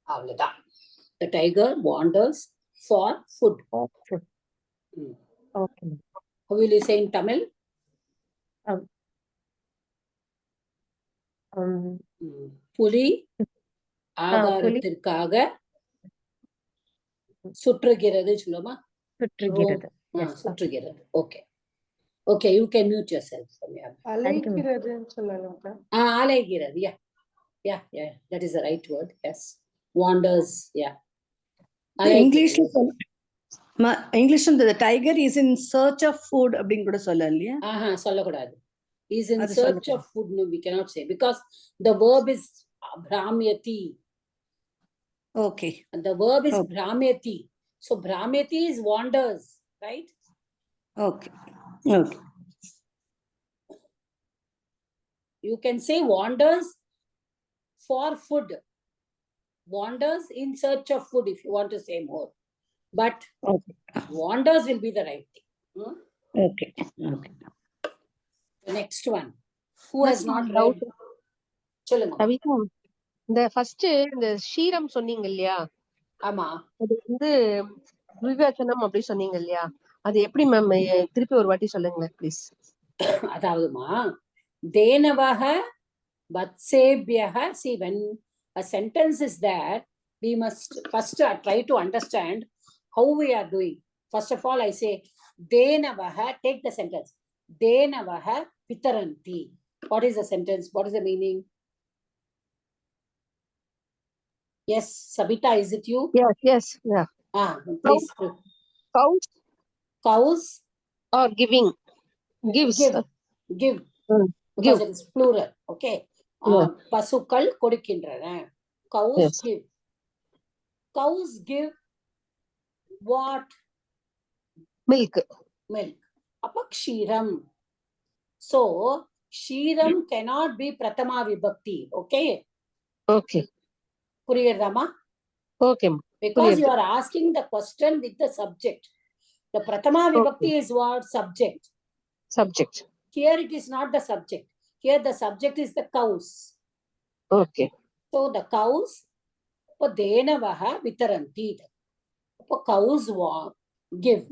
Avlada. The tiger wanders for food. Okay. ma'am. How will you say in Tamil? புலி ஆகாரத்திற்காக சுற்றுகிறது சொல்லுமா? சுற்றுகிறது. சுற்றுகிறது. Okay. Okay, you can mute yourself. அலைகிறதுன்னு சொல்லலாம்க்கா. அலைகிறது. Yeah. That is the right word. Yes. Wanders. Yeah. English the tiger is in search of food அப்படின்னு கூட சொல்லலாம் இல்லையா? சொல்லக்கூடாது. Is in search of food. No, we cannot say because the verb is Bhramyati. Okay. And the verb is Bhramyati. So Bhramyati is wanders, right? Okay. You can say wanders for food. Wanders in search of food if you want to say more. But wanders will be the right thing. Okay. The next one. Who has not read? Kavitha, இந்த first இந்த ஷீரம் சொன்னீங்க இல்லையா? ஆமா. அது விவேச்சனம் அப்படி சொன்னீங்க இல்லையா? அது எப்படி மேம் திருப்பி ஒரு வாட்டி சொல்லுங்களேன் ப்ளீஸ். அதாவதுமா தேனவஹ வத்சேப்யஹ. See, when a sentence is there, we must first try to understand how we are doing. First of all, I say denavaha. Take the sentence. Denavaha vitaranti. What is the sentence? What is the meaning? Yes, Sabita, is it you? Yes. Yeah. Please. Cows are giving. Gives. Give. Because it is plural. Okay. Pasukal kodukkindrana. Cows give. Cows give what? Milk. Appa kshiram. So kshiram cannot be pratama vibhakti. Okay. Puriyadama? Okay. Because you are asking the question with the subject. The pratama vibhakti is what? Subject. Here it is not the subject. Here the subject is the cows. Okay. So the cows, denavaha vitaranti. Cows give.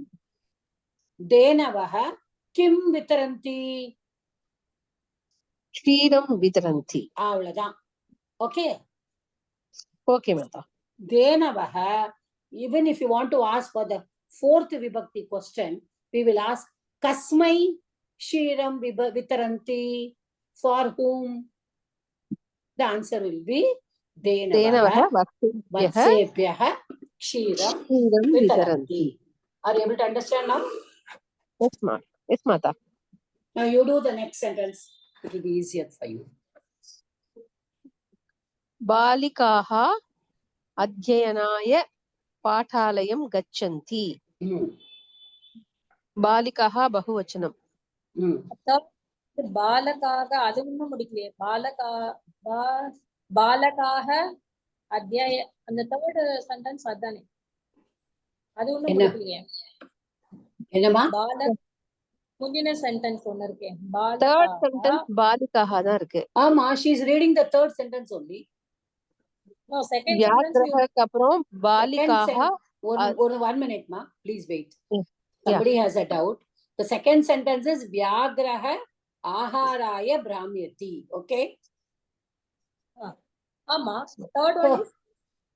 Denavaha kim vitaranti? Kshiram vitaranti. Avladan. Okay. Okay, Mata. Denavaha, even if you want to ask for the fourth vibhakti question, we will ask kasmai Kshiram vitaranti. For whom? The answer will be Denavaha Denavaha Vatsebhyaha Vatsebhyaha Kshiram Kshiram Vitaranti. Vitaranti. Are you able to understand now? Yes, ma. Yes, Mata. Now you do the next sentence. It will be easier for you. Balikaha Adhyayanaya Pathalayam Gachanti. Balikaha Bahuvachanam. பாலகாக அது இன்னும் முடிக்கலையே. பாலகாக அத்தியாய அந்த third sentence அதானே, அது ஒண்ணும் என்ன? முடிக்கலையே. என்னம்மா? முந்தின sentence ஒண்ணு இருக்கே. Third sentence Balikaha தான் இருக்கு. ஆமா, she is reading the third sentence only. No, second வியாக்ரஹக்கு அப்புறம் பாலிகாஹா. One minute, ma. Please wait. Somebody has a doubt. The second sentence is Vyagraha Aharaya Brahmyati. Okay?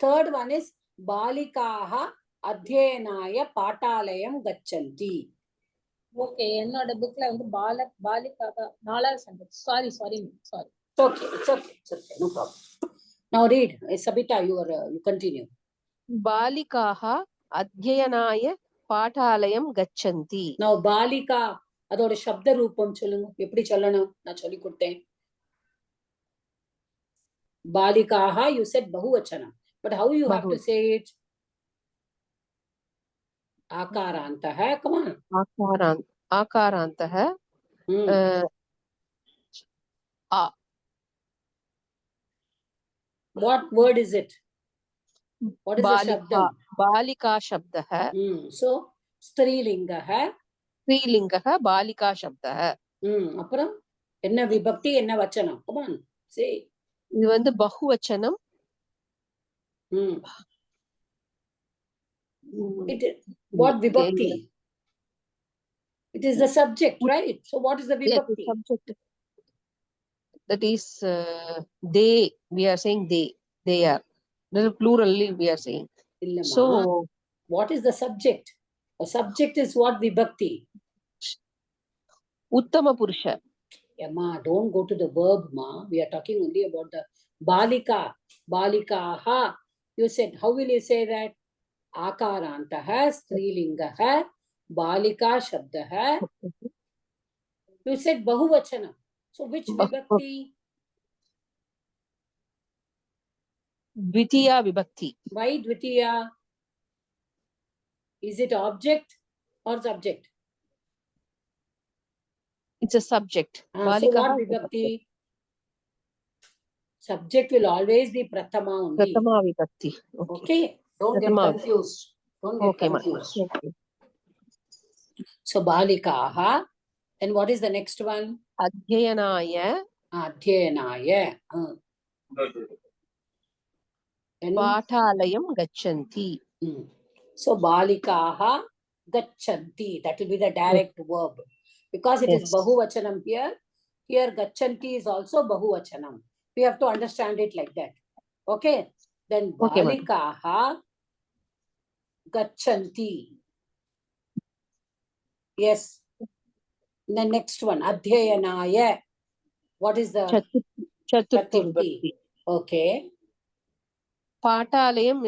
Third one is Balikaha Adhyayanaya Patalayam Gachanti. Okay, என்னோட புக்ல வந்து பாலிகாக 4வது sentence. Sorry. Okay, it's okay. No problem. Now read. Sabita, you continue. Balikaha Adhyayanaya Patalayam Gachanti. Now Balika, அதோட சப்த ரூபம் சொல்லுங்க. எப்படி சொல்லணும்? நான் சொல்லி கொடுத்தேன். Balikaha, you said Bahuvachanam. But how you have to say it? Akarantah. Come on. Akarantah. What word is it? What is the shabdam? Balika shabdah. So, Strilingaha. Strilingaha Balika shabdah. அப்புறம் என்ன விபக்தி, என்ன வச்சனம்? Come on, say. இது வந்து பகுவச்சனம். What vibhakti? It is the subject, right? So what is the vibhakti? Yes, subject. That is they. We are saying they. They are. The plurally we are saying. So what is the subject? A subject is what vibhakti? Uttama Purusha. Ma, don't go to the verb, ma. We are talking only about the Balika. Balikaha. You said, how will you say that? Akarantaha, Strilingaha, Balika Shabdaha. You said Bahuvachanam. So which vibhakti? Dvitiya vibhakti. Why Dvitiya? Is it object or subject? It's a subject. So what vibhakti? Subject will always be Prathama only. Prathama vibhakti. Okay. Don't get confused. Okay. So Balikaha. And what is the next one? Adhyayanaya. Pathalayam Gachanti. So Balikaha Gachanti. That will be the direct verb. Because it is Bahuvachanam here. Here Gachanti is also Bahuvachanam. We have to understand it like that. Okay? Then Balikaha Gachanti. Yes. The next one, Adhyayanaya. What is the Chaturthi? Okay. Patalayam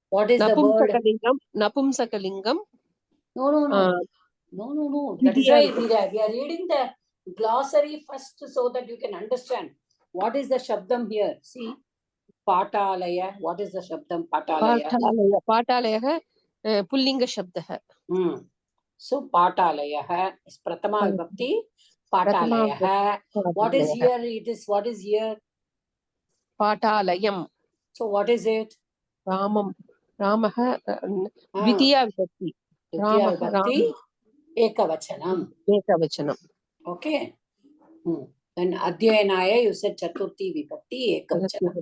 what is the word? Napumsakalingam. No. That is why we are reading the glossary first so that you can understand. What is the shabdam here? See, Patalaya. What is the shabdam? Patalaya. Pullinga shabdah. So Patalaya is Prathama vibhakti. Patalaya. What is here? What is here? Patalayam. So what is it? Ramaha. Dvitiya vibhakti. Dvitiya vibhakti. Ekavachanam. Okay. Then Adhyayanaya, you said Chaturthi vibhakti. Ekavachanam.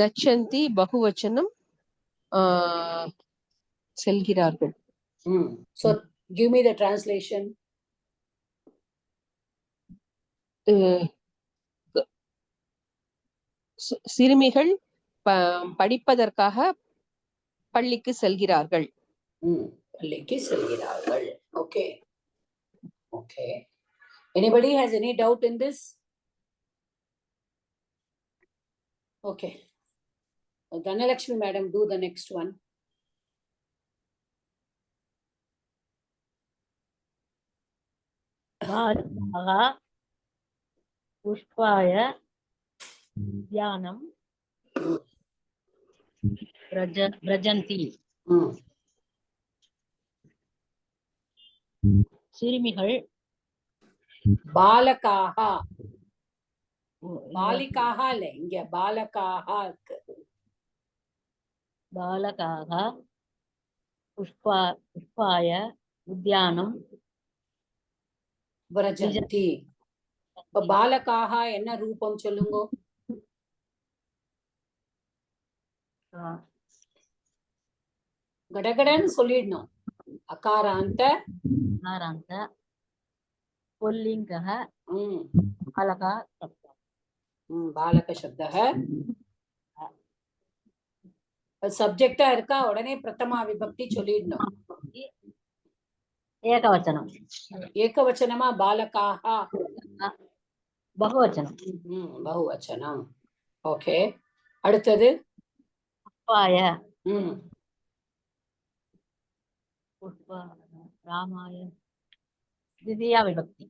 Gachanti Bahuvachanam. செல்கிறார்கள். So give me the translation. சிறுமிகள் படிப்பதற்காக பள்ளிக்கு செல்கிறார்கள். பள்ளிக்கு செல்கிறார்கள். Okay. Okay. Anybody has any doubt in this? Okay. Dhanalakshmi madam, do the next one. बालिकाः पुष्पाय उद्यानं व्रजन्ति சிறுமிகள் பாலகாக பாலிகாக இல்ல இங்க பாலகாக இருக்கு. பாலகாக புஷ்பாய உத்யானம் விரஜந்தி. இப்ப பாலகாக என்ன ரூபம் சொல்லுங்க. கடகடன்னு சொல்லிடணும். அகாராந்த पुल्लिङ्गः बालकः शब्दः बालक शब्दः சப்ஜெக்டா இருக்கா உடனே பிரதமா விபக்தி சொல்லிடணும். ஏகவச்சனம். ஏகவச்சனமா பாலகாக பகுவச்சனம். பகுவச்சனம். ஓகே. அடுத்தது புஷ்பாய புஷ்ப ராமாய द्वितीया विभक्ति.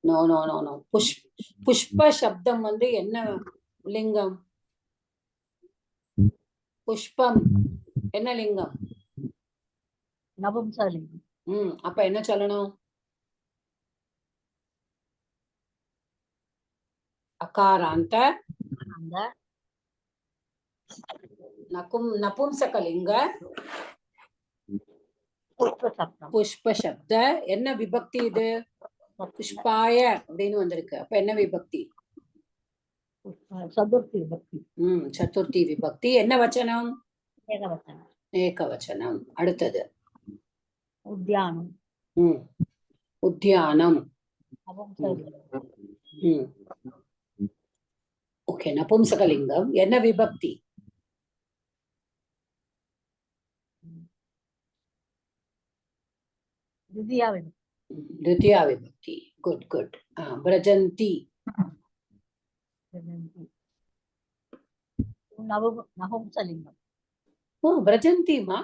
No no no no. புஷ்ப சப்தம் வந்து என்ன லிங்கம்? புஷ்பம் என்ன லிங்கம்? நபும்சலிங்கம். அப்ப என்ன சொல்லணும்? அகாராந்த நபும்சகலிங்க புஷ்ப சப்த. என்ன விபக்தி இது? புஷ்பாய அப்படின்னு வந்திருக்கு. அப்ப என்ன விபக்தி? சதுர்த்தி விபக்தி. சதுர்த்தி விபக்தி. என்ன வச்சனம்? ஏகவச்சனம். ஏகவச்சனம். அடுத்தது உத்யானம். உத்யானம். ஓகே. நபும்சகலிங்கம். என்ன விபக்தி? द्वितीया विभक्ति. द्वितीया विभक्ति. Good good. व्रजन्ति. नपुंसकलिंगम. Oh, व्रजन्ति ma.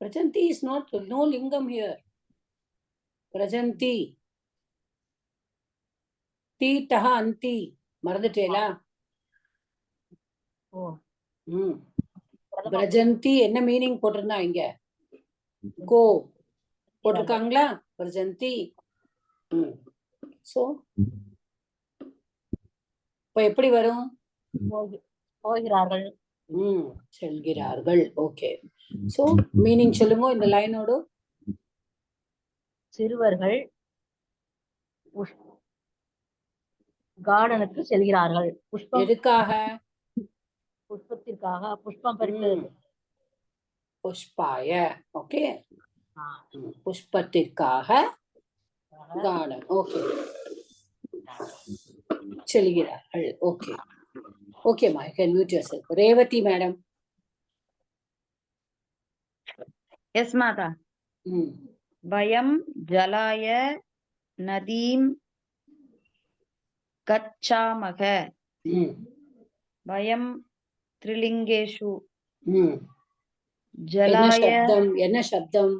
Vrajanti is not, no lingam here. Vrajanti. Ti taha anti. மறந்துட்டேலா? Vrajanti என்ன மீனிங் போட்டிருந்தா இங்க? கோ போட்டிருக்காங்களா? Vrajanti. சோ இப்ப எப்படி வரும்? போகிறார்கள். செல்கிறார்கள். ஓகே. சோ மீனிங் சொல்லுங்க இந்த லைனோட. சிறுவர்கள் கார்டனுக்கு செல்கிறார்கள். புஷ்பம் எதுக்காக? புஷ்பத்திற்காக. புஷ்பம் பறிப்பது. புஷ்பாய. ஓகே. புஷ்பத்திற்காக கார்டன். ஓகே. செல்கிறார்கள். ஓகே. ஓகே மா, you can mute yourself. Revathi madam. Yes, Mata. Vayam jalaya nadim gacchamaha. Vayam trilingeshu. Jalaya. என்ன சப்தம்?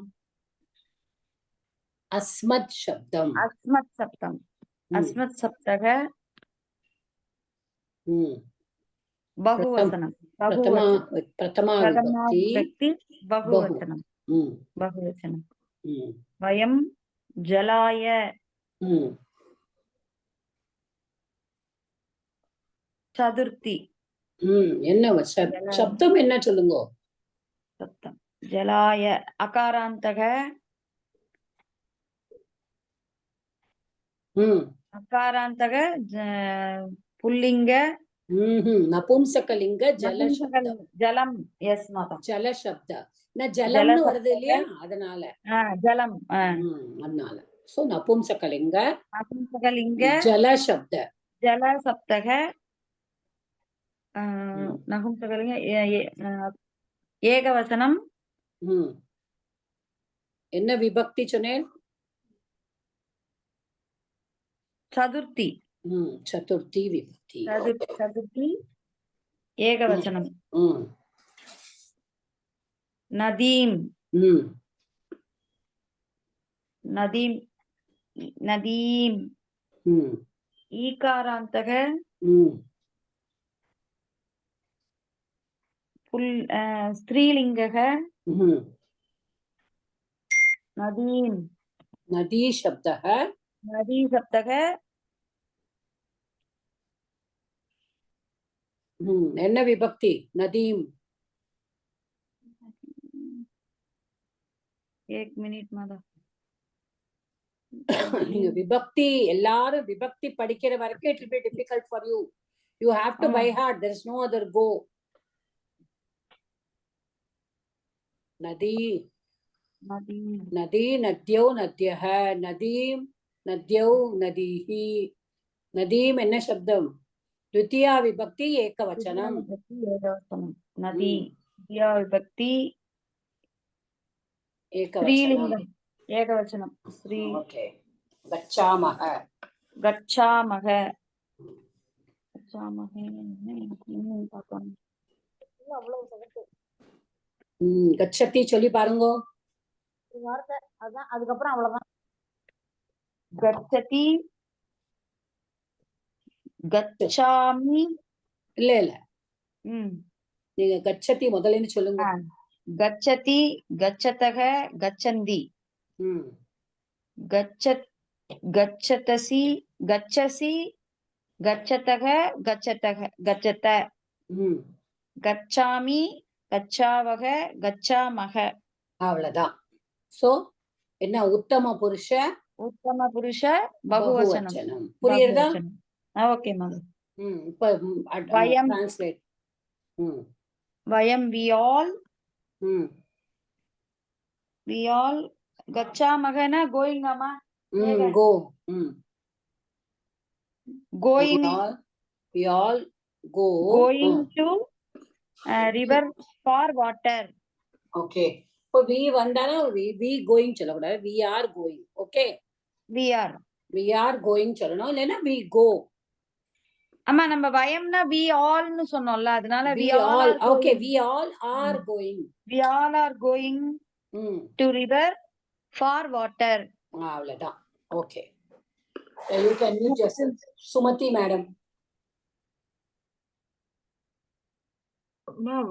அஸ்மத் சப்தம். Asmat saptam. Asmat saptaha. बहुवचनम. प्रथमा विभक्ति बहुवचनम. बहुवचनम. वयम जलाय चतुर्थी. என்ன சப்தம் என்ன சொல்லுங்க? सप्तम जलाय अकारान्तः. अकारान्तः पुल्लिंग. நபும்சகலிங்க ஜல சப்தம். ஜலம். எஸ் மாதா. ஜல சப்த. நான் ஜலம்னு வருது இல்லையா, அதனால. ஜலம். அதனால. சோ நபும்சகலிங்க. நபும்சகலிங்க ஜல சப்த. ஜல சப்தக நகும்சகலிங்க ஏகவசனம் என்ன விபக்தி சொன்னேன்? சதுர்த்தி. சதுர்த்தி விபக்தி. சதுர்த்தி ஏகவசனம். நதீம். நதீம். நதீம். ஈகாராந்தக ஸ்திரீலிங்கக நதீம். நதி சப்தः. நதி சப்தக என்ன விபக்தி? நதீம். एक मिनट मादा. நீங்க விபக்தி எல்லாரும் விபக்தி படிக்கிற வரைக்கும் it will be difficult for you. You have to by heart. There is no other go. நதி. नदी. नदी नद्यौ नद्यः नदीं नद्यौ नदीः. नदीम என்ன சப்தம்? द्वितीया विभक्ति एकवचनम. नदी द्वितीया विभक्ति एकवचनम. एकवचनम. श्री. ओके. गच्छामः. गच्छामः. गच्छामः. गच्छति சொல்லி பாருங்க. வார்த்தை அதான், அதுக்கப்புறம் அவ்வளவுதான். गच्छति. गच्छामि. இல்ல இல்ல, நீங்க गच्छति முதல்ல சொல்லுங்க. गच्छति गच्छतः गच्छन्ति. गच्छत् गच्छतसि गच्छसि गच्छतः गच्छतः गच्छत. गच्छामि गच्छावः गच्छामः. அவ்வளவுதான். சோ என்ன? உத்தம புருஷ. உத்தம புருஷ பகுவச்சனம். புரியுதா? Okay ma'am. இப்ப வயம். டிரான்ஸ்லேட். வயம் we all गच्छामः ना going அம்மா. go. going. we all go. going to river for water. okay. இப்போ we வந்தானா we going சொல்லக்கூடாது. we are going. okay. we are going சொல்லணும். இல்லைன்னா we go. அம்மா நம்ம வயம்னா we all னு சொன்னோம்ல, அதனால we all. okay. we all are going. we all are going to river for water. அவ்வளவுதான். okay. you can mute yourself. Sumathi madam.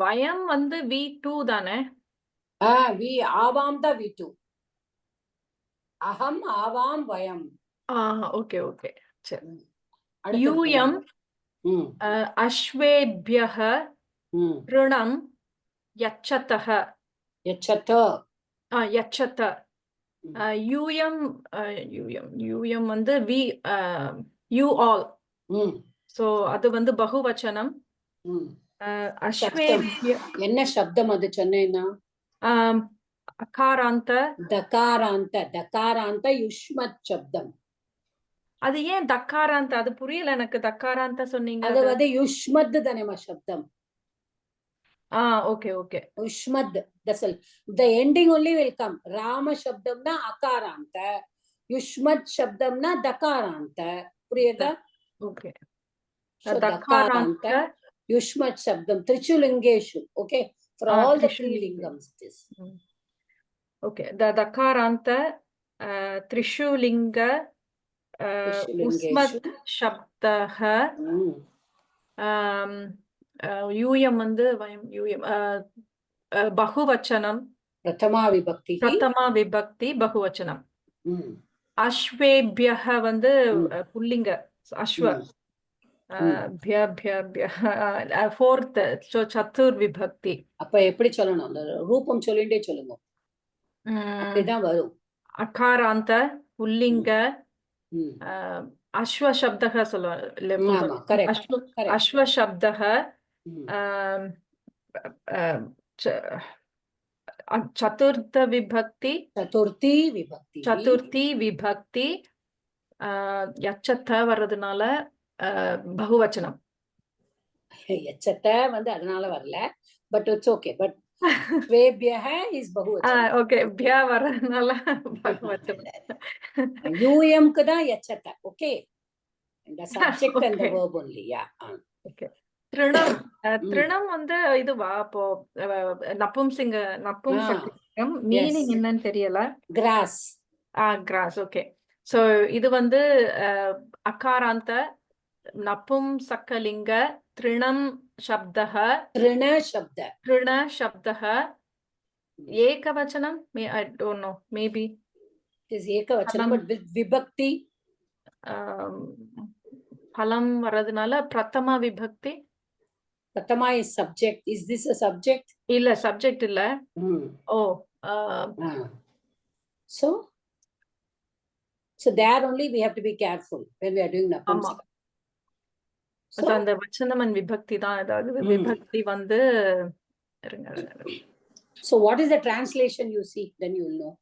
வயம் வந்து V2 தானே? we ஆவாம் தான் V2. அகம் ஆவாம் வயம். ஓகே ஓகே சரி. யூயம் அஸ்வேப்யஹ ருணம் யச்சதஹ. யச்சத. யச்சத. யூயம் யூயம் வந்து வி யூ ஆல். சோ அது வந்து பகுவச்சனம். அஸ்வேப்ய என்ன சப்தம் அது சொன்னேன்னா? அகாராந்த. தகாராந்த. தகாராந்த யுஷ்மத் சப்தம். அது ஏன் தக்காராந்த? அது புரியல எனக்கு. தக்காராந்த சொன்னீங்க. அது வந்து யுஷ்மத் தானேமா சப்தம். Okay okay. யுஷ்மத். the ending only will come. ராம சப்தம்னா அகாராந்த, யுஷ்மத் சப்தம்னா தகாராந்த. புரியுதா? ஓகே. தகாராந்த யுஷ்மத் சப்தம் trichulingeshu. okay. for all the three lingams it is. okay. the dakaranta trishulinga usmat shabdah. யூயம் வந்து வயம் யூயம் பகுவச்சனம். பிரதமா விபக்தி. பிரதமா விபக்தி பகுவச்சனம். அஸ்வேப்யஹ வந்து புல்லிங்க. அஸ்வ. fourth சத்துர் விபக்தி. அப்ப எப்படி சொல்லணும்? அந்த ரூபம் சொல்லிட்டே சொல்லுங்க. அப்படிதான் வரும். அகாராந்த புல்லிங்க. அஸ்வ சப்தக சொல்லுவாங்க. அஸ்வ சப்தக சதுர்த்த விபக்தி. சதுர்த்தி விபக்தி. சதுர்த்தி விபக்தி. யச்சத்த வர்றதுனால பகுவச்சனம். எச்சத்த வந்து அதனால வரல, பட் இட்ஸ் ஓகே. பட் ஸ்வேபியஹ இஸ் பகுவச்சனம். ஓகே, பியா வர்றதுனால பகுவச்சனம். யூஎம்க்கு தான் எச்சத்த. ஓகே, இந்த subject and the verb only. Ya. Okay. திருணம். திருணம் வந்து இதுவா அப்போ நபும்சகம் மீனிங் என்னன்னு தெரியல. கிராஸ். கிராஸ். ஓகே. சோ இது வந்து அகாராந்த நபும்சகலிங்க திருணம் சப்தः. திருண சப்த. திருண சப்தः ஏகவச்சனம். I don't know, maybe it is ஏகவச்சனம், but with விபக்தி. பலம் வரதுனால பிரதமா விபக்தி. பிரதமா is subject. Is this a subject? இல்ல, சப்ஜெக்ட் இல்ல. So there only we have to be careful when we are doing napumsaka. So அந்த வச்சனம் and விபக்தி தான் ஏதாவது விபக்தி வந்து So what is the translation you see? Then you will know.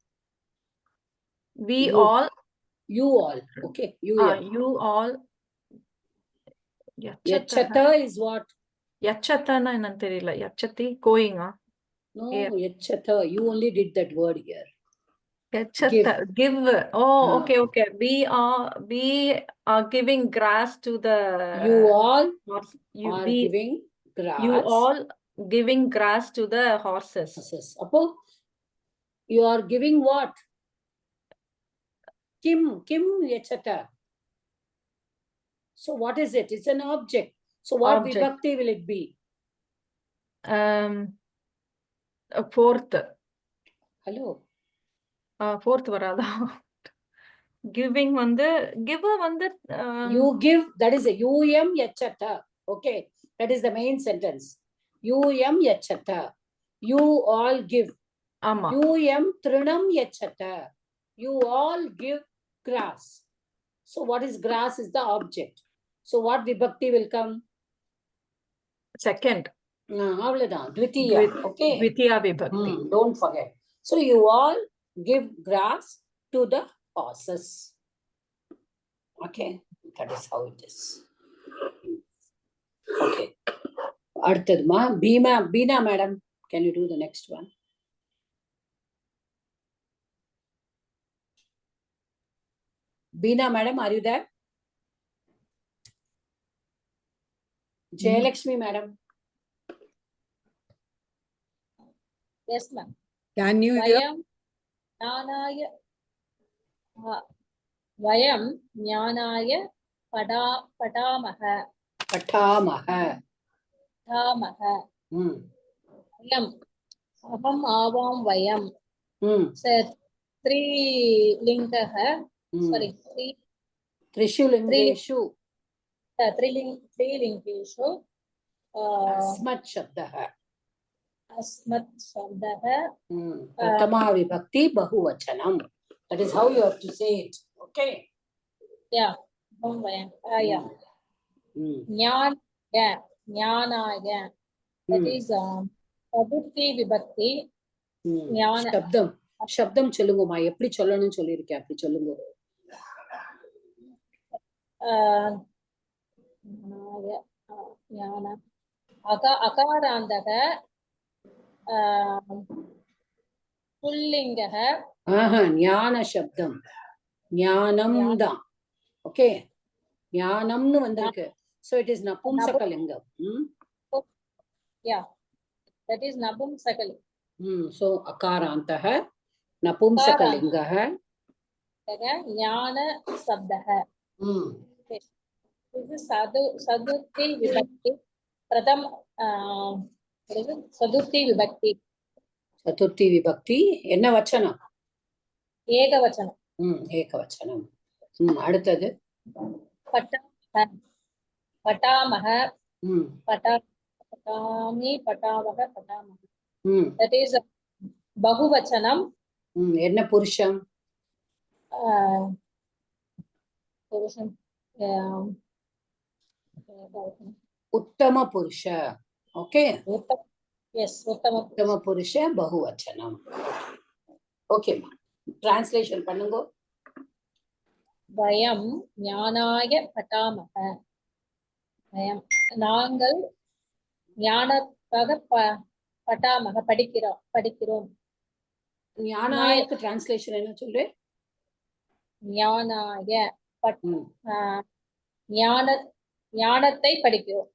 We all. You all. Okay. You all. Yachata is what? Yachatana என்னன்னு தெரியல. Yachati going. No, yachata. You only did that word here. Yachata. Give. Oh, okay. We are giving grass to the. You all are giving grass. You all giving grass to the horses. Appo you are giving what? Kim yachata. So what is it? It's an object. So what vibhakti will it be? Fourth. Hello. Fourth varada. Giving வந்து giver வந்து you give, that is a um yachata. Okay, that is the main sentence. Yachata. You all give. Ama. Trinam yachata. You all give grass. So what is grass is the object. So what vibhakti will come? Second. Avladhan. Dvitiya. Okay. Dvitiya vibhakti. Don't forget. So you all give grass to the horses. Okay. That is how it is. Okay. Arthadma. Beena madam. Can you do the next one? Beena madam, are you there? Jayalakshmi madam. Yes, ma'am. Can you hear? Vayam jnanaya padamaha. Vayam. Aham avam vayam. Strilingaha. Sorry. Trishu lingeshu. Trilingeshu. Asmat shabdaha. Pratama vibhakti bahuvachanam. That is how you have to say it. Okay. Yeah. Yeah. Jnanaya. That is Chaturthi vibhakti. சப்தம் சொல்லுங்கம்மா. எப்படி சொல்லணும்னு சொல்லியிருக்கேன், அப்படி சொல்லுங்க. அகாராந்தக புல்லிங்கக. ஞான சப்தம். ஞானம் தான். ஓகே, ஞானம்னு வந்திருக்கு. So it is napumsakalingam. Yeah, that is napumsakalingam. So akarantah napumsakalingah jnana sabdah. This is Sadhuti vibhakti. Pratham Sadhuti vibhakti. Sadhuti vibhakti. என்ன வச்சனம்? ஏகவச்சனம். ஏகவச்சனம். அடுத்தது பட்டாமஹ. பட்டாமி பட்டாமஹ பட்டாமஹ. That is பகுவச்சனம். என்ன புருஷம்? புருஷம் உத்தம புருஷ. ஓகே. Yes, உத்தம புருஷ பகுவச்சனம். ஓகே, டிரான்ஸ்லேஷன் பண்ணுங்க. வயம் ஞானாய பட்டாமஹ. வயம் நாங்கள் ஞானக்காக பட்டாமக படிக்கிறோம். ஞானாயக்கு டிரான்ஸ்லேஷன் என்ன சொல்லு? ஞானாய ம். ஞானத்தை படிக்கிறோம்.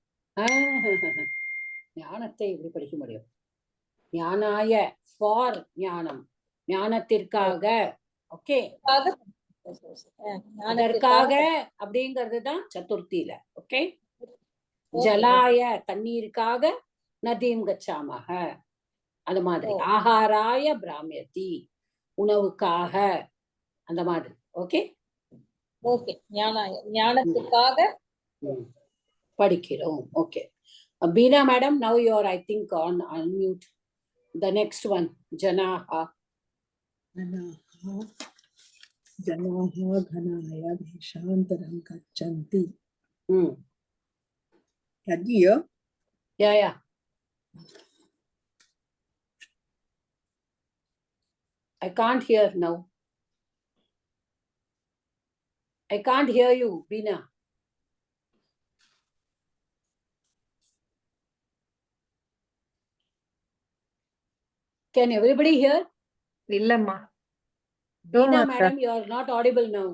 ஞானத்தை எப்படி படிக்க முடியும்? ஞானாய ஃபார் ஞானம், ஞானத்திற்காக. ஓகே, அதற்காக அப்படிங்கிறது தான் சதுர்த்தியில. ஓகே, ஜலாய தண்ணீருக்காக, நதீம் கச்சாமக அந்த மாதிரி. ஆகாராய பிராமியதி உணவுக்காக அந்த மாதிரி. ஓகே ஓகே, ஞானத்துக்காக படிக்கிறோம். Okay, Beena madam, now you are, I think, on unmute. The next one, Janaha. Janaha ghanaya deshantaram gachanti. Can you hear? Yeah. I can't hear now. I can't hear you, Beena. Can everybody hear? இல்லம்மா. Beena madam, you are not audible now.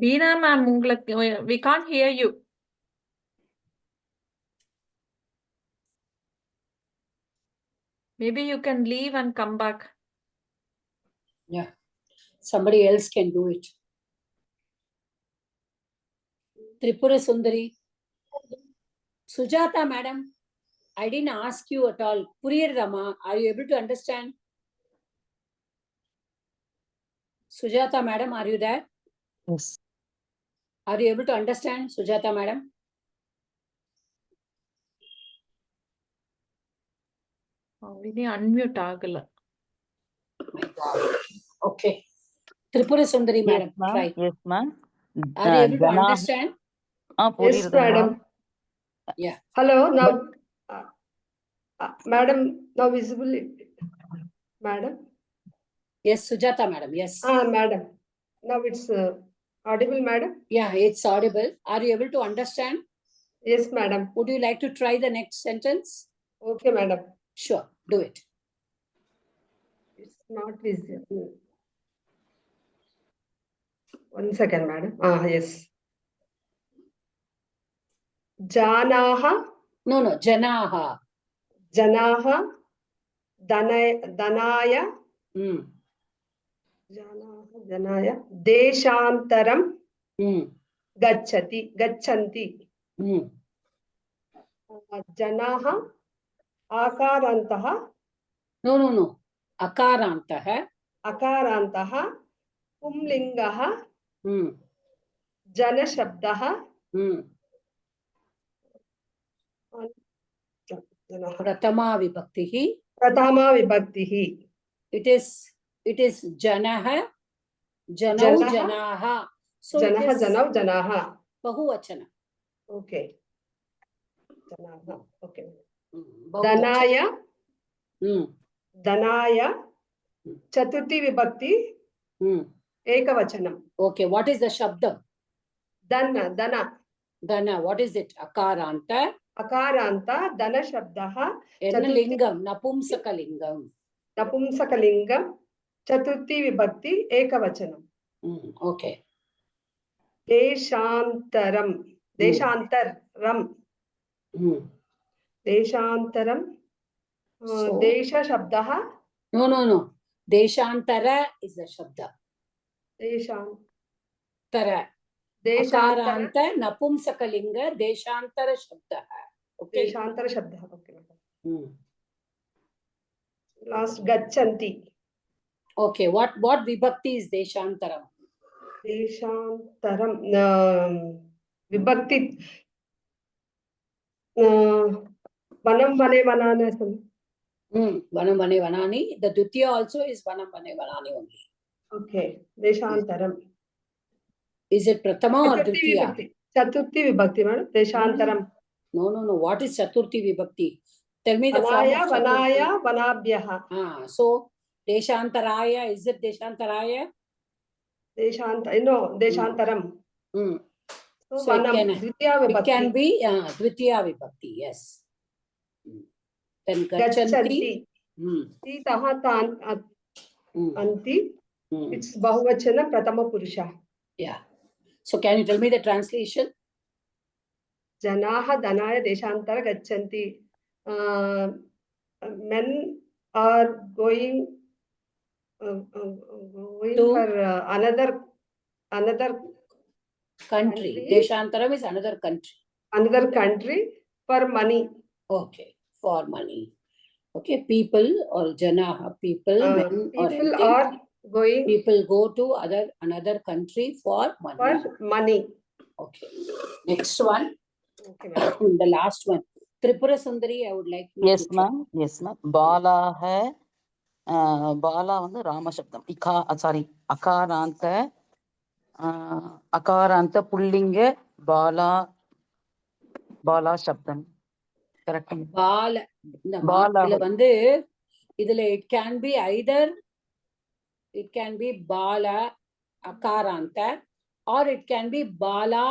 Beena ma'am, உங்களுக்கு we can't hear you. Maybe you can leave and come back. Yeah, somebody else can do it. Tripura Sundari. Sujata madam, I didn't ask you at all. Puriyar Rama, are you able to understand? Sujata madam, are you there? Yes. Are you able to understand, Sujata madam? Already unmute agala. Okay. Tripura Sundari madam, Yes, ma'am. try. Yes, ma'am. Are you able to understand? Yes, madam. Yeah. Hello, now, madam, now visible, madam. Yes, Sujata madam, yes. Madam, now it's audible, madam. Yeah, it's audible. Are you able to understand? Yes, madam. Would you like to try the next sentence? Okay, madam. Sure, do it. It's not visible. One second, madam. Yes. Janaha. No, Janaha. Janaha. Danaya. Janaya. Deshantaram. Gachanti. Janaha. Akarantaha. No. Akarantaha. Pumlingaha. Janashabdaha. Pratama vibhaktihi. It is Janaha. Janaha. So Janaha. Bahuvachana. Okay. Janaha. Okay. Danaya. Chaturthi vibhakti. Ekavachanam. Okay, what is the shabdam? Dana. What is it? Akaranta. Dana shabdaha. Lingam. Napumsakalingam. Chaturthi vibhakti ekavachanam. Okay. Deshantaram. Desha shabdaha. No. Deshantara is the shabda. Tara. Akaranta napumsakalinga deshantara shabda. Okay. Deshantara shabda. Okay. Last gachanti. Okay. What vibhakti is deshantaram? Deshantaram. Vibhakti. Vanam vane vananasam. Vanam Vane Vanani. The Dutiya also is Vanam Vane Vanani only. Okay. Deshantaram. Is it Prathama or Dutiya? Chaturthi Vibhakti, madam. Deshantaram. No. What is Chaturthi Vibhakti? Tell me the form Vanaya, of Chaturthi. Vanaya, Vanabhyaha. So Deshantaraya, is it Deshantaraya? No, Deshantaram. So Vanam, Dvitiya it Vibhakti. can be Dvitiya Vibhakti, yes. Then Gachanti. Sitaha Anti. It's Bahuvachana Pratama Purusha. Yeah. So can you tell me the translation? Janaha Danaya Deshantara Gachanti. Men are going for another country. Deshantaram is another country. Another country for money. Okay, for money. Okay, people or Janaha, people, men or people anything. are going. People go to another country for money. For money. Okay. Next one. Okay, ma'am. The last one. Tripura Sundari, I would like you Yes, to ma'am. Yes, ma'am. Bala hai. Bala வந்து ராம சப்தம். அகாராந்த புல்லிங்க பாலா சப்தம். Correct. இதுல வந்து இதுல it can be either it can be bala akaranta or it can be bala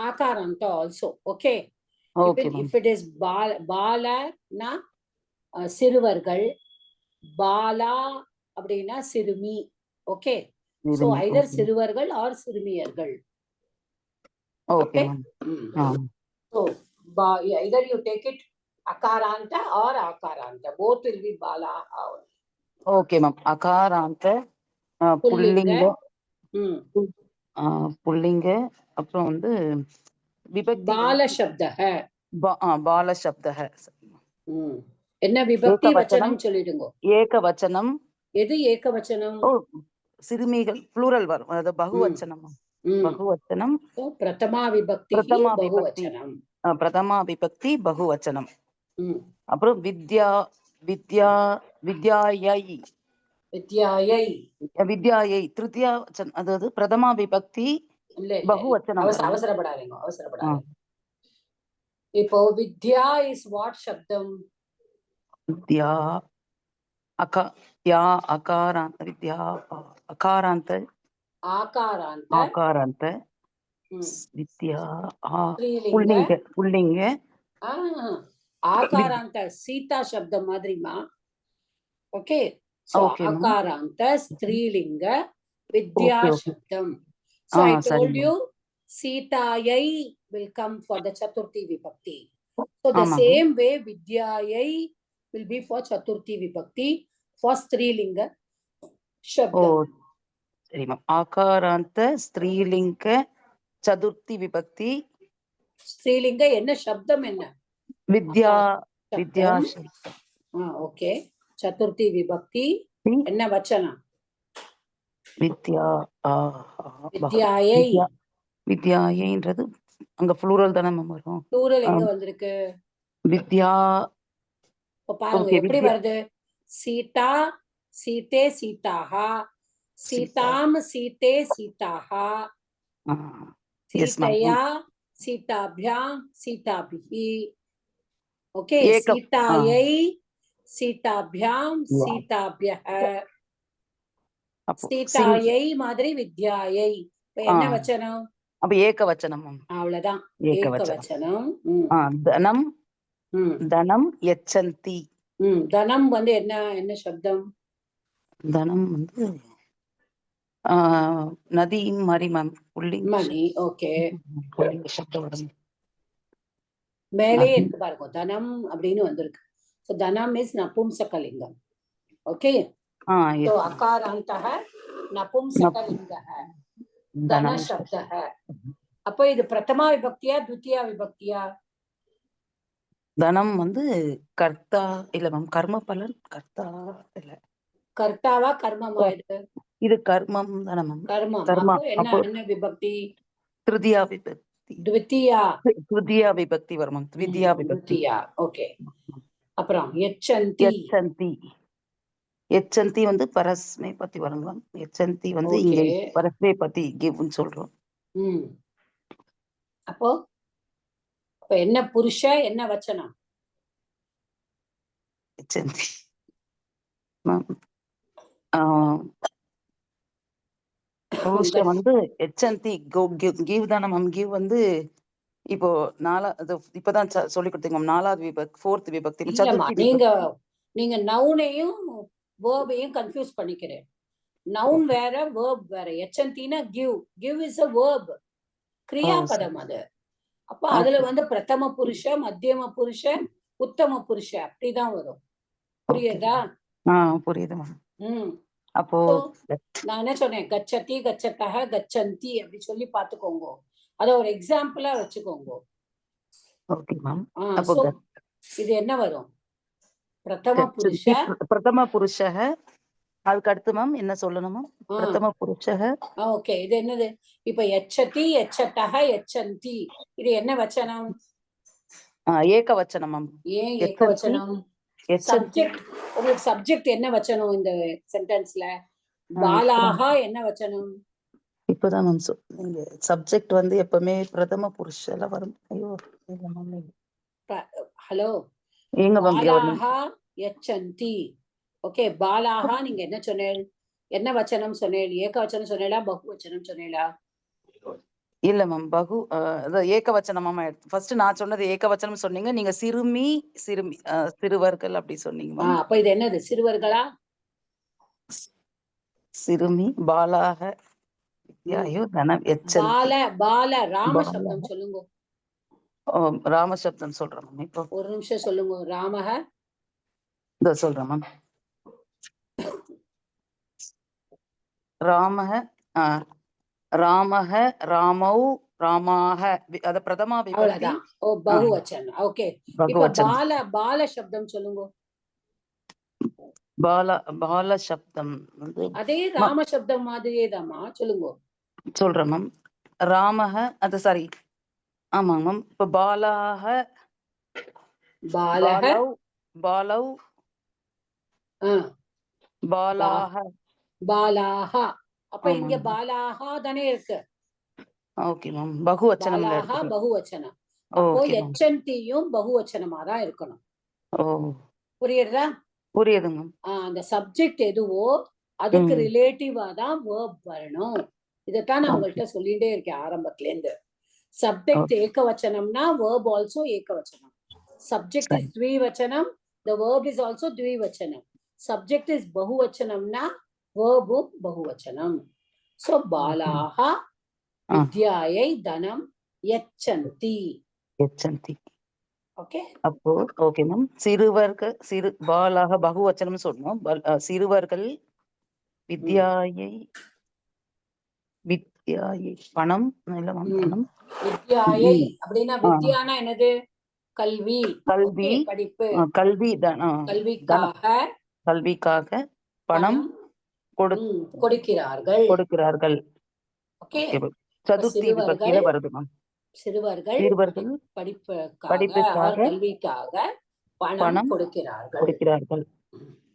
akaranta also. Okay. If it is bala na சிறுவர்கள், பாலா அப்படின்னா சிறுமி. Okay. So either சிறுவர்கள் or சிறுமியர்கள். Okay. So either you take it akaranta or akaranta. Both will be bala. Okay, ma'am. Akaranta புல்லிங்க அப்புறம் வந்து விபக்தி பால சப்தஹ. பால சப்தஹ. என்ன விபக்தி வச்சனம் சொல்லிடுங்க. ஏகவச்சனம். எது ஏகவச்சனம்? சிறுமிகள் ப்ளூரல் வரும். அது பகுவச்சனம். பகுவச்சனம். பிரதமா விபக்தி பகுவச்சனம். பிரதமா விபக்தி பகுவச்சனம். அப்புறம் வித்யாயை திருத்தியா வச்சனம். அதாவது பிரதமா விபக்தி பகுவச்சனம். அவசரப்படாதீங்க. இப்போ வித்யா இஸ் வாட் சப்தம்? வித்யா அகாராந்த வித்யா அகாராந்த வித்யா புல்லிங்க ஆகாராந்த சீதா சப்தம் மாதிரிமா. Okay. So akaranta strilinga vidya shabdam. So I told you Sitayai will come for the Chaturthi Vibhakti. So the same way Vidyayai will be for Chaturthi Vibhakti for strilinga shabdam. சரி ma'am. ஆகாராந்த ஸ்திரீலிங்க Chaturthi விபக்தி. ஸ்திரீலிங்க என்ன சப்தம்? என்ன? வித்யா. Okay. Chaturthi விபக்தி என்ன வச்சனம்? வித்யாயைன்றது அங்க plural தானே மேம் வரும். ப்ளூரல் எங்க வந்திருக்கு? வித்யா. பாருங்க எப்படி வருது. சீதா சீதே சீதாஹா, சீதாம் சீதே சீதாஹா, சீதையா சீதாபியாம் சீதாபிஹி. ஓகே. சீதாயை சீதாபியாம் சீதாபியஹ. சீதாயை மாதிரி வித்யாயை என்ன வச்சனம்? அப்ப ஏகவச்சனம். அவ்வளவுதான் ஏகவச்சனம். தனம் யச்சந்தி. தனம் வந்து என்ன சப்தம்? தனம் வந்து நதி மாதிரி மேம். மணி. ஓகே. சப்தம் மேலே இருக்கு பாருங்க. தனம் அப்படின்னு வந்திருக்கு. So dhanam is napumsakalingam. Okay. So akarantah napumsakalingah dhana shabdah. அப்போ இது பிரதமா விபக்தியா த்விதியா விபக்தியா? தனம் வந்து கர்த்தா இல்ல மேம். கர்ம பலன் கர்த்தா இல்ல. கர்த்தாவா கர்மமா? இது கர்மம் தானே மேம். கர்மம். என்ன விபக்தி? த்ரிதியா விபக்தி. த்விதியா விபக்தி வரும் மேம். த்விதியா விபக்தி. ஓகே. அப்புறம் யச்சந்தி. யச்சந்தி. யச்சந்தி வந்து பரஸ்மை பத்தி வருங்க. யச்சந்தி வந்து இங்க ஓகே. பரஸ்மை பத்தி கிவ்னு சொல்றோம். அப்போ என்ன புருஷ என்ன வச்சனம்? யச்சந்தி புருஷ வந்து யச்சந்தி கிவ் தானே மேம். கிவ் வந்து இப்போ இப்பதான் சொல்லி கொடுத்தீங்க மேம். 4வது விபக்தி 4th விபக்தி இல்லம்மா, சதுர்த்தி நீங்க நவுனையும் வேர்பையும் கன்ஃபியூஸ் பண்ணிக்கிறேன். நவுன் வேற, வேர்ப் வேற. யச்சந்தினா கிவ் இஸ் a verb, கிரியாபதம் அது. அப்ப அதுல வந்து பிரதம புருஷ, மத்தியம புருஷ, உத்தம புருஷ அப்படிதான் வரும். புரியுதா? புரியுது மேம். அப்போ நான் என்ன சொன்னேன், கச்சதி கச்சத்தக கச்சந்தி அப்படி சொல்லி பாத்துக்கோங்க. அத ஒரு எக்ஸாம்பிளா வச்சுக்கோங்க. Okay ma'am. இது என்ன வரும்? பிரதம புருஷ. பிரதம புருஷ. அதுக்கு அடுத்து மேம் என்ன சொல்லணும்? பிரதம புருஷ. ஓகே, இது என்னது? இப்ப யச்சதி யச்சதக யச்சந்தி, இது என்ன வச்சனம்? ஏகவச்சனம் மேம். ஏன் ஏகவச்சனம்? சப்ஜெக்ட். உங்களுக்கு சப்ஜெக்ட் என்ன வச்சனம் இந்த சென்டென்ஸ்ல? பாலாஹா என்ன வச்சனம்? இப்பதான் மேம் சப்ஜெக்ட் வந்து எப்பவுமே பிரதம புருஷல வரும். ஐயோ ஹலோ, எங்க பாலாஹா யச்சந்தி. ஓகே, பாலாஹா நீங்க என்ன சொன்னேன்? என்ன வச்சனம் சொன்னேன்? ஏகவச்சனம் சொன்னேளா பகுவச்சனம் சொன்னேளா? இல்ல மேம், பகு ஏகவச்சனம் மேம். ஃபர்ஸ்ட் நான் சொன்னது ஏகவச்சனம் சொன்னீங்க. நீங்க சிறுமி சிறுவர்கள் அப்படி சொன்னீங்க மேம். அப்ப இது என்னது? சிறுவர்களா? சிறுமி பாலாக பால ராம சப்தம் சொல்லுங்க. ராம சப்தம் சொல்றேன் மேம். இப்போ ஒரு நிமிஷம் சொல்லுங்க. ராமஹ சொல்றேன் மேம். ராமஹ ராமஹ ராமௌ ராமாக. அத பிரதமா விபக்தி. பகுவச்சனம். ஓகே, இப்ப பால சப்தம் சொல்லுங்க. பால சப்தம் வந்து அதே ராம சப்தம் மாதிரியே தாமா, சொல்லுங்க. சொல்றேன் மேம். ராமஹ அது சாரி. ஆமாங்க மேம். இப்ப பாலஹ பாலவ் பாலாஹ பாலாஹா. அப்ப இங்க பாலாஹா தானே இருக்கு. Okay ma'am. பகுவச்சனம் பகுவச்சனம். அப்போ யச்சந்தியும் பகுவச்சனமா தான் இருக்கணும். புரியுதா? புரியுது மேம். அந்த சப்ஜெக்ட் எதுவோ அதுக்கு ரிலேட்டிவா தான் வேர்ப் வரணும். இதத்தான் நான் உங்கள்கிட்ட சொல்லிட்டே இருக்கேன் ஆரம்பத்துல இருந்து. சப்ஜெக்ட் ஏகவச்சனம்னா வேர்ப் ஆல்சோ ஏகவச்சனம். சப்ஜெக்ட் இஸ் த்விவச்சனம், the verb is also த்விவச்சனம். சப்ஜெக்ட் இஸ் பகுவச்சனம்னா வேர்பும் பகுவச்சனம். சோ பாலாஹா வித்யாயை தனம் யச்சந்தி. ஓகே, அப்போ ஓகே மேம். சிறுவர்கள் பாலாக பகுவச்சனம் சொன்னோம். சிறுவர்கள் வித்யாயை பணம் இல்ல மேம். பணம் வித்யாயை அப்படின்னா வித்யானா என்னது? கல்வி, படிப்பு. கல்விக்காக பணம் கொடுக்கிறார்கள். ஓகே, சதுர்த்தி விபக்தியில வருது மேம். சிறுவர்கள் படிப்புக்காக கல்விக்காக பணம் கொடுக்கிறார்கள்.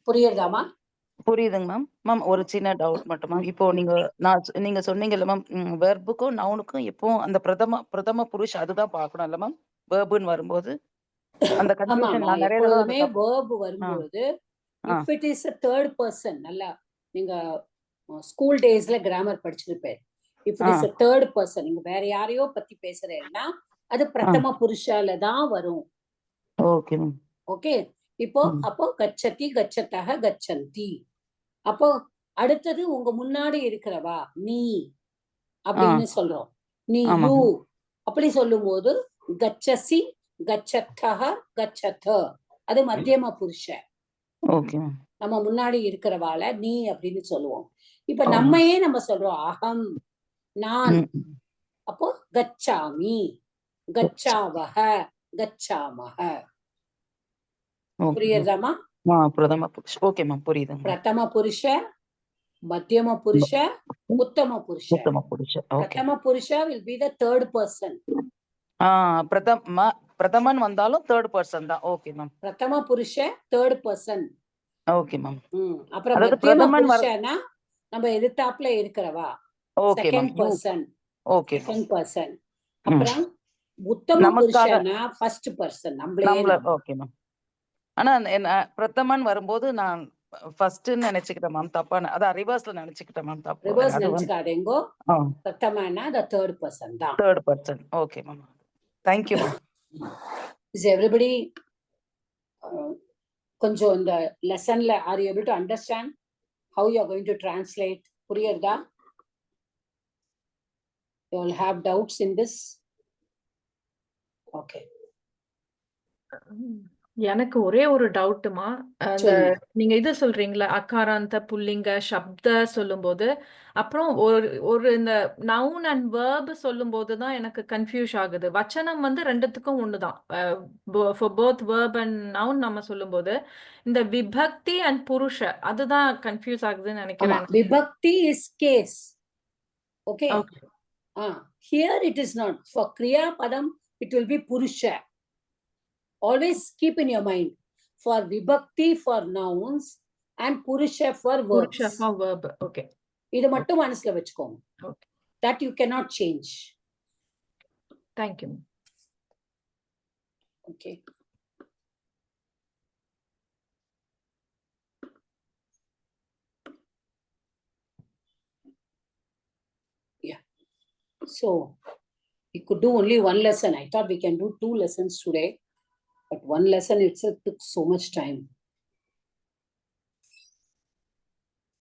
புரியுதாமா? புரியுதுங்க மேம். மேம் ஒரு சின்ன டவுட் மட்டும் மேம். இப்போ நீங்க சொன்னீங்கல்ல மேம், வெர்புக்கும் நவுனுக்கும் எப்போ அந்த பிரதம புருஷ அதுதான் பார்க்கணும் இல்ல மேம்? வெர்புன்னு வரும்போது அந்த கன்ஃபியூஷன் நான் நிறைய எப்பவுமே வெர்ப் வரும்போது if it is a third person, நல்லா நீங்க ஸ்கூல் டேஸ்ல grammar படிச்சிருப்பேன். if it is a third person, நீங்க வேற யாரையோ பத்தி பேசுறேன்னா அது பிரதம புருஷால தான் வரும். Okay ma'am. ஓகே, அப்போ கச்சதி கச்சதக கச்சந்தி. அப்போ அடுத்தது உங்க முன்னாடி இருக்கிறவா நீ அப்படின்னு சொல்றோம். நீ யூ அப்படி சொல்லும் போது கச்சசி கச்சதக கச்சத அது மத்தியம புருஷ. நம்ம முன்னாடி இருக்கிறவாள நீ அப்படின்னு சொல்லுவோம். இப்ப நம்மையே நம்ம சொல்றோம் அகம் நான். அப்போ கச்சாமி கச்சாவஹ கச்சாமஹ. புரியுதாமா? பிரதம புருஷ. ஓகே மேம், புரியுது. பிரதம புருஷ, மத்தியம புருஷ, உத்தம புருஷ. உத்தம புருஷ. பிரதம புருஷ will be the third person. Pradhaman வந்தாலும் தேர்ட் பர்சன் தான். Okay ma'am. பிரதம புருஷ third person. Okay ma'am. அப்புறம் அதாவது மத்தியம பிரதமன் புருஷனா நம்ம எதிர்த்தாப்புல இருக்கிறவா okay ma'am. Second person. Okay second person. அப்புறம் உத்தம நமக்காக புருஷனா ஃபர்ஸ்ட் பர்சன். நம்மள நம்மளே ஓகே மேம். ஆனா பிரதமன் வரும்போது நான் ஃபர்ஸ்ட்னு நினைச்சுக்கிட்டேன் மேம். தப்பான அதான் ரிவர்ஸ்ல நினைச்சுக்கிட்டேன் மேம். தப்பு ரிவர்ஸ் அது வந்து நினைச்சுக்காதேங்கோ. பிரதமனா the third person தான். Third person. Okay ma'am. Thank you ma'am. Is everybody கொஞ்சம் இந்த லெசன்ல are you able to understand how you are going to translate? புரியுதா? You all have doubts in this? Okay. எனக்கு ஒரே ஒரு டவுட்டுமா, அந்த சொல்லுங்க. நீங்க இது சொல்றீங்களா அகாராந்த புல்லிங்க சப்த சொல்லும்போது, அப்புறம் ஒரு இந்த நவுன் அண்ட் வேர்ப் சொல்லும்போது தான் எனக்கு கன்ஃபியூஸ் ஆகுது. வச்சனம் வந்து ரெண்டுத்துக்கும் ஒண்ணுதான். For both verb and noun நம்ம சொல்லும்போது, இந்த விபக்தி அண்ட் புருஷ அதுதான் கன்ஃபியூஸ் ஆகுதுன்னு ஆமா, நினைக்கிறேன். விபக்தி is case. Okay. Okay. Here it is not. For kriya padam it will be purusha. Always keep in your mind. For vibhakti for nouns and purusha for verbs. புருஷ ஃபார் வேர்ப். ஓகே. இது மட்டும் மனசுல வச்சுக்கோங்க. Okay. That you cannot change. Thank you. Okay. Yeah. So we could do only one lesson. I thought we can do 2 lessons today, but one lesson itself took so much time.